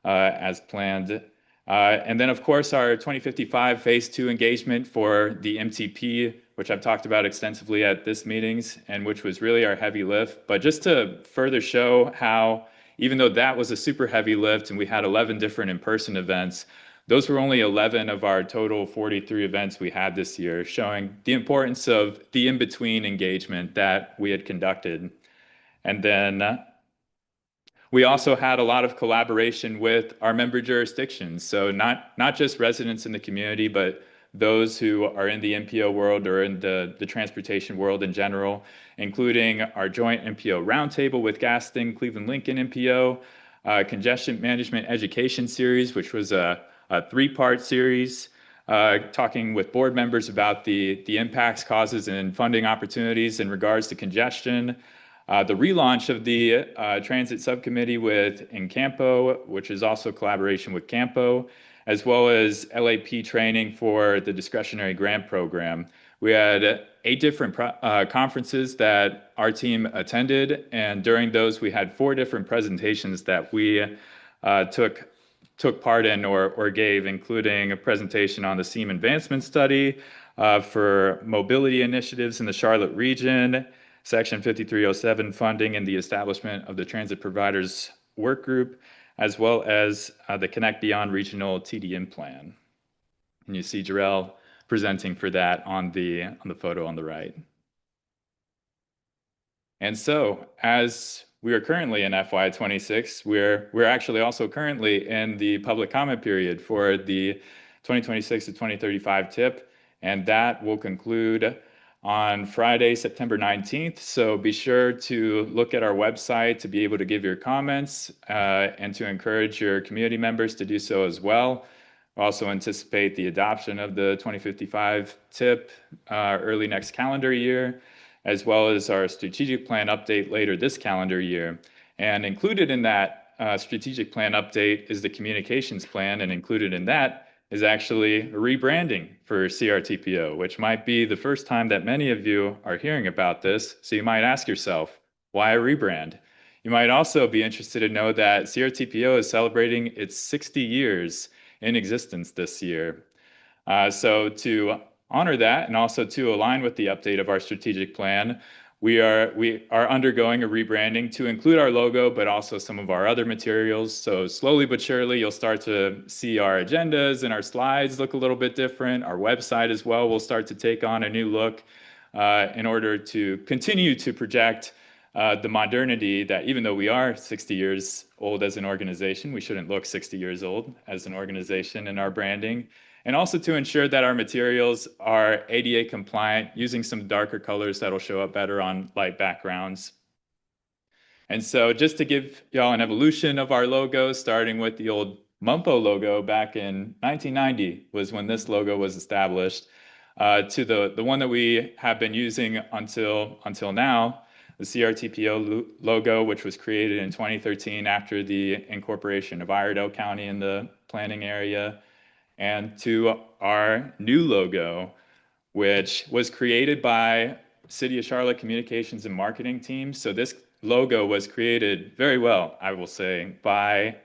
as planned. And then, of course, our 2055 Phase 2 engagement for the MTP, which I've talked about extensively at this meetings, and which was really our heavy lift. But just to further show how, even though that was a super heavy lift and we had 11 different in-person events, those were only 11 of our total 43 events we had this year, showing the importance of the in-between engagement that we had conducted. And then we also had a lot of collaboration with our member jurisdictions. So not just residents in the community, but those who are in the MPO world or in the transportation world in general, including our joint MPO roundtable with Gaston, Cleveland Lincoln MPO, Congestion Management Education Series, which was a three-part series, talking with board members about the impacts, causes, and funding opportunities in regards to congestion. The relaunch of the Transit Subcommittee with Encampo, which is also collaboration with Campo, as well as LAP training for the discretionary grant program. We had 8 different conferences that our team attended, and during those we had 4 different presentations that we took part in or gave, including a presentation on the SEAM advancement study for mobility initiatives in the Charlotte region, Section 5307 funding and the establishment of the Transit Providers Work Group, as well as the Connect Beyond Regional TDM Plan. And you see Jarrell presenting for that on the photo on the right. And so, as we are currently in FY26, we're actually also currently in the public comment period for the 2026 to 2035 TIP, and that will conclude on Friday, September 19th. So be sure to look at our website to be able to give your comments and to encourage your community members to do so as well. Also anticipate the adoption of the 2055 TIP early next calendar year, as well as our strategic plan update later this calendar year. And included in that strategic plan update is the communications plan, and included in that is actually a rebranding for CRTPO, which might be the first time that many of you are hearing about this. So you might ask yourself, why a rebrand? You might also be interested to know that CRTPO is celebrating its 60 years in existence this year. So to honor that, and also to align with the update of our strategic plan, we are undergoing a rebranding to include our logo, but also some of our other materials. So slowly but surely, you'll start to see our agendas and our slides look a little bit different. Our website as well will start to take on a new look in order to continue to project the modernity that, even though we are 60 years old as an organization, we shouldn't look 60 years old as an organization in our branding. And also to ensure that our materials are ADA compliant, using some darker colors that'll show up better on light backgrounds. And so just to give y'all an evolution of our logo, starting with the old Mumpo logo back in 1990 was when this logo was established, to the one that we have been using until now, the CRTPO logo, which was created in 2013 after the incorporation of Iredell County in the planning area, and to our new logo, which was created by City of Charlotte Communications and Marketing team. So this logo was created very well, I will say, by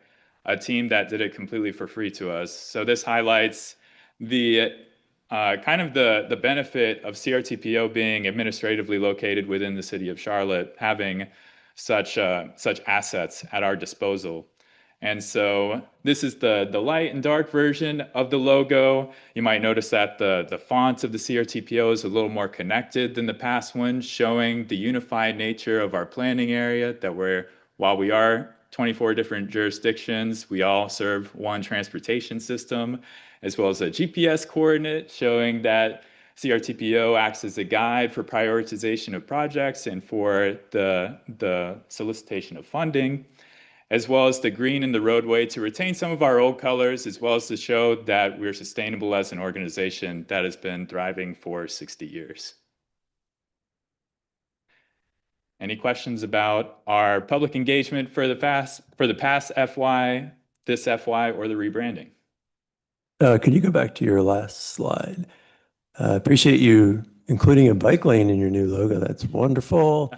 a team that did it completely for free to us. So this highlights the kind of the benefit of CRTPO being administratively located within the City of Charlotte, having such assets at our disposal. And so this is the light and dark version of the logo. You might notice that the font of the CRTPO is a little more connected than the past one, showing the unified nature of our planning area, that while we are 24 different jurisdictions, we all serve one transportation system, as well as a GPS coordinate showing that CRTPO acts as a guide for prioritization of projects and for the solicitation of funding, as well as the green in the roadway to retain some of our old colors, as well as to show that we're sustainable as an organization that has been thriving for 60 years. Any questions about our public engagement for the past FY, this FY, or the rebranding? Could you go back to your last slide? Appreciate you including a bike lane in your new logo. That's wonderful.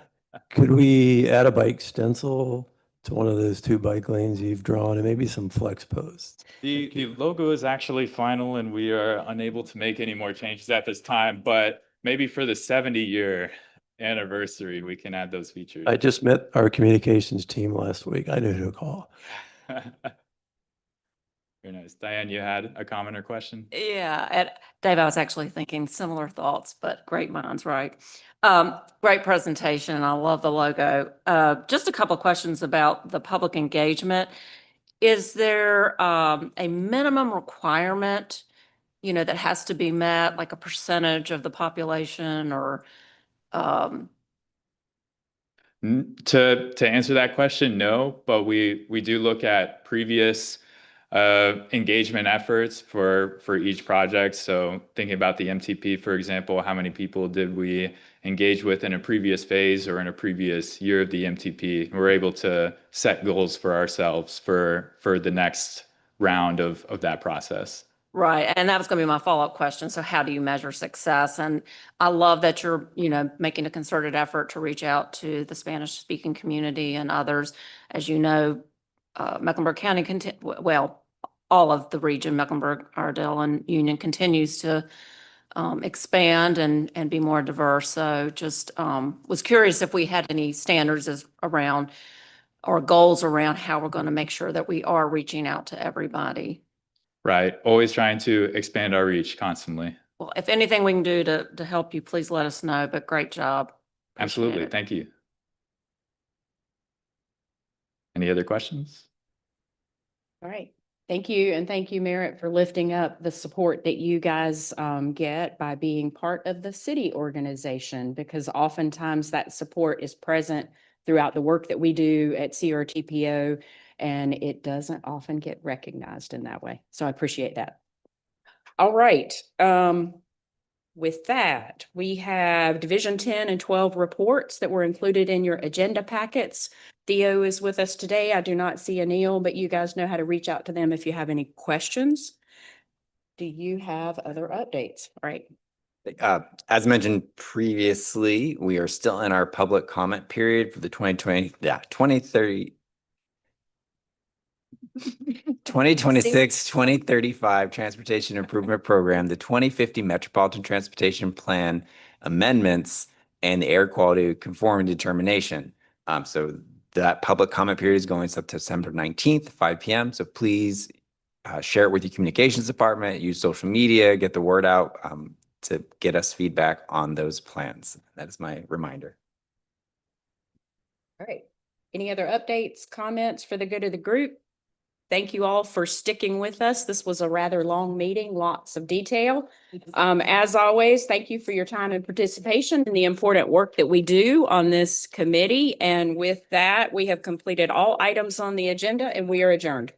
Could we add a bike stencil to one of those 2 bike lanes you've drawn and maybe some flex posts? The logo is actually final and we are unable to make any more changes at this time, but maybe for the 70-year anniversary, we can add those features. I just met our communications team last week. I know who to call. Very nice. Diane, you had a comment or question? Yeah, and Dave, I was actually thinking similar thoughts, but great minds, right? Great presentation. I love the logo. Just a couple of questions about the public engagement. Is there a minimum requirement, that has to be met, like a percentage of the population or To answer that question, no, but we do look at previous engagement efforts for each project. So thinking about the MTP, for example, how many people did we engage with in a previous phase or in a previous year of the MTP? We're able to set goals for ourselves for the next round of that process. Right. And that was going to be my follow-up question. So how do you measure success? And I love that you're, making a concerted effort to reach out to the Spanish-speaking community and others. As you know, Mecklenburg County, all of the region, Mecklenburg, Ardell, and Union continues to expand and be more diverse. So just was curious if we had any standards around or goals around how we're going to make sure that we are reaching out to everybody. Right. Always trying to expand our reach constantly. Well, if anything we can do to help you, please let us know, but great job. Appreciate Absolutely. it. Thank you. Any other questions? All right. Thank you. And thank you, Merritt, for lifting up the support that you guys get by being part of the city organization, because oftentimes that support is present throughout the work that we do at CRTPO, and it doesn't often get recognized in that way. So I appreciate that. All right. With that, we have Division 10 and 12 reports that were included in your agenda packets. Theo is with us today. I do not see Anil, but you guys know how to reach out to them if you have any questions. Do you have other updates? All right. As mentioned previously, we are still in our public comment period for the 2026-2035 Transportation Improvement Program, the 2050 Metropolitan Transportation Plan amendments, and the air quality conformity determination. So that public comment period is going up to December 19th, 5 p.m. So please share it with your communications department, use social media, get the word out to get us feedback on those plans. That is my reminder. All right. Any other updates, comments for the good of the group? Thank you all for sticking with us. This was a rather long meeting, lots of detail. As always, thank you for your time and participation in the important work that we do on this committee. And with that, we have completed all items on the agenda and we are adjourned.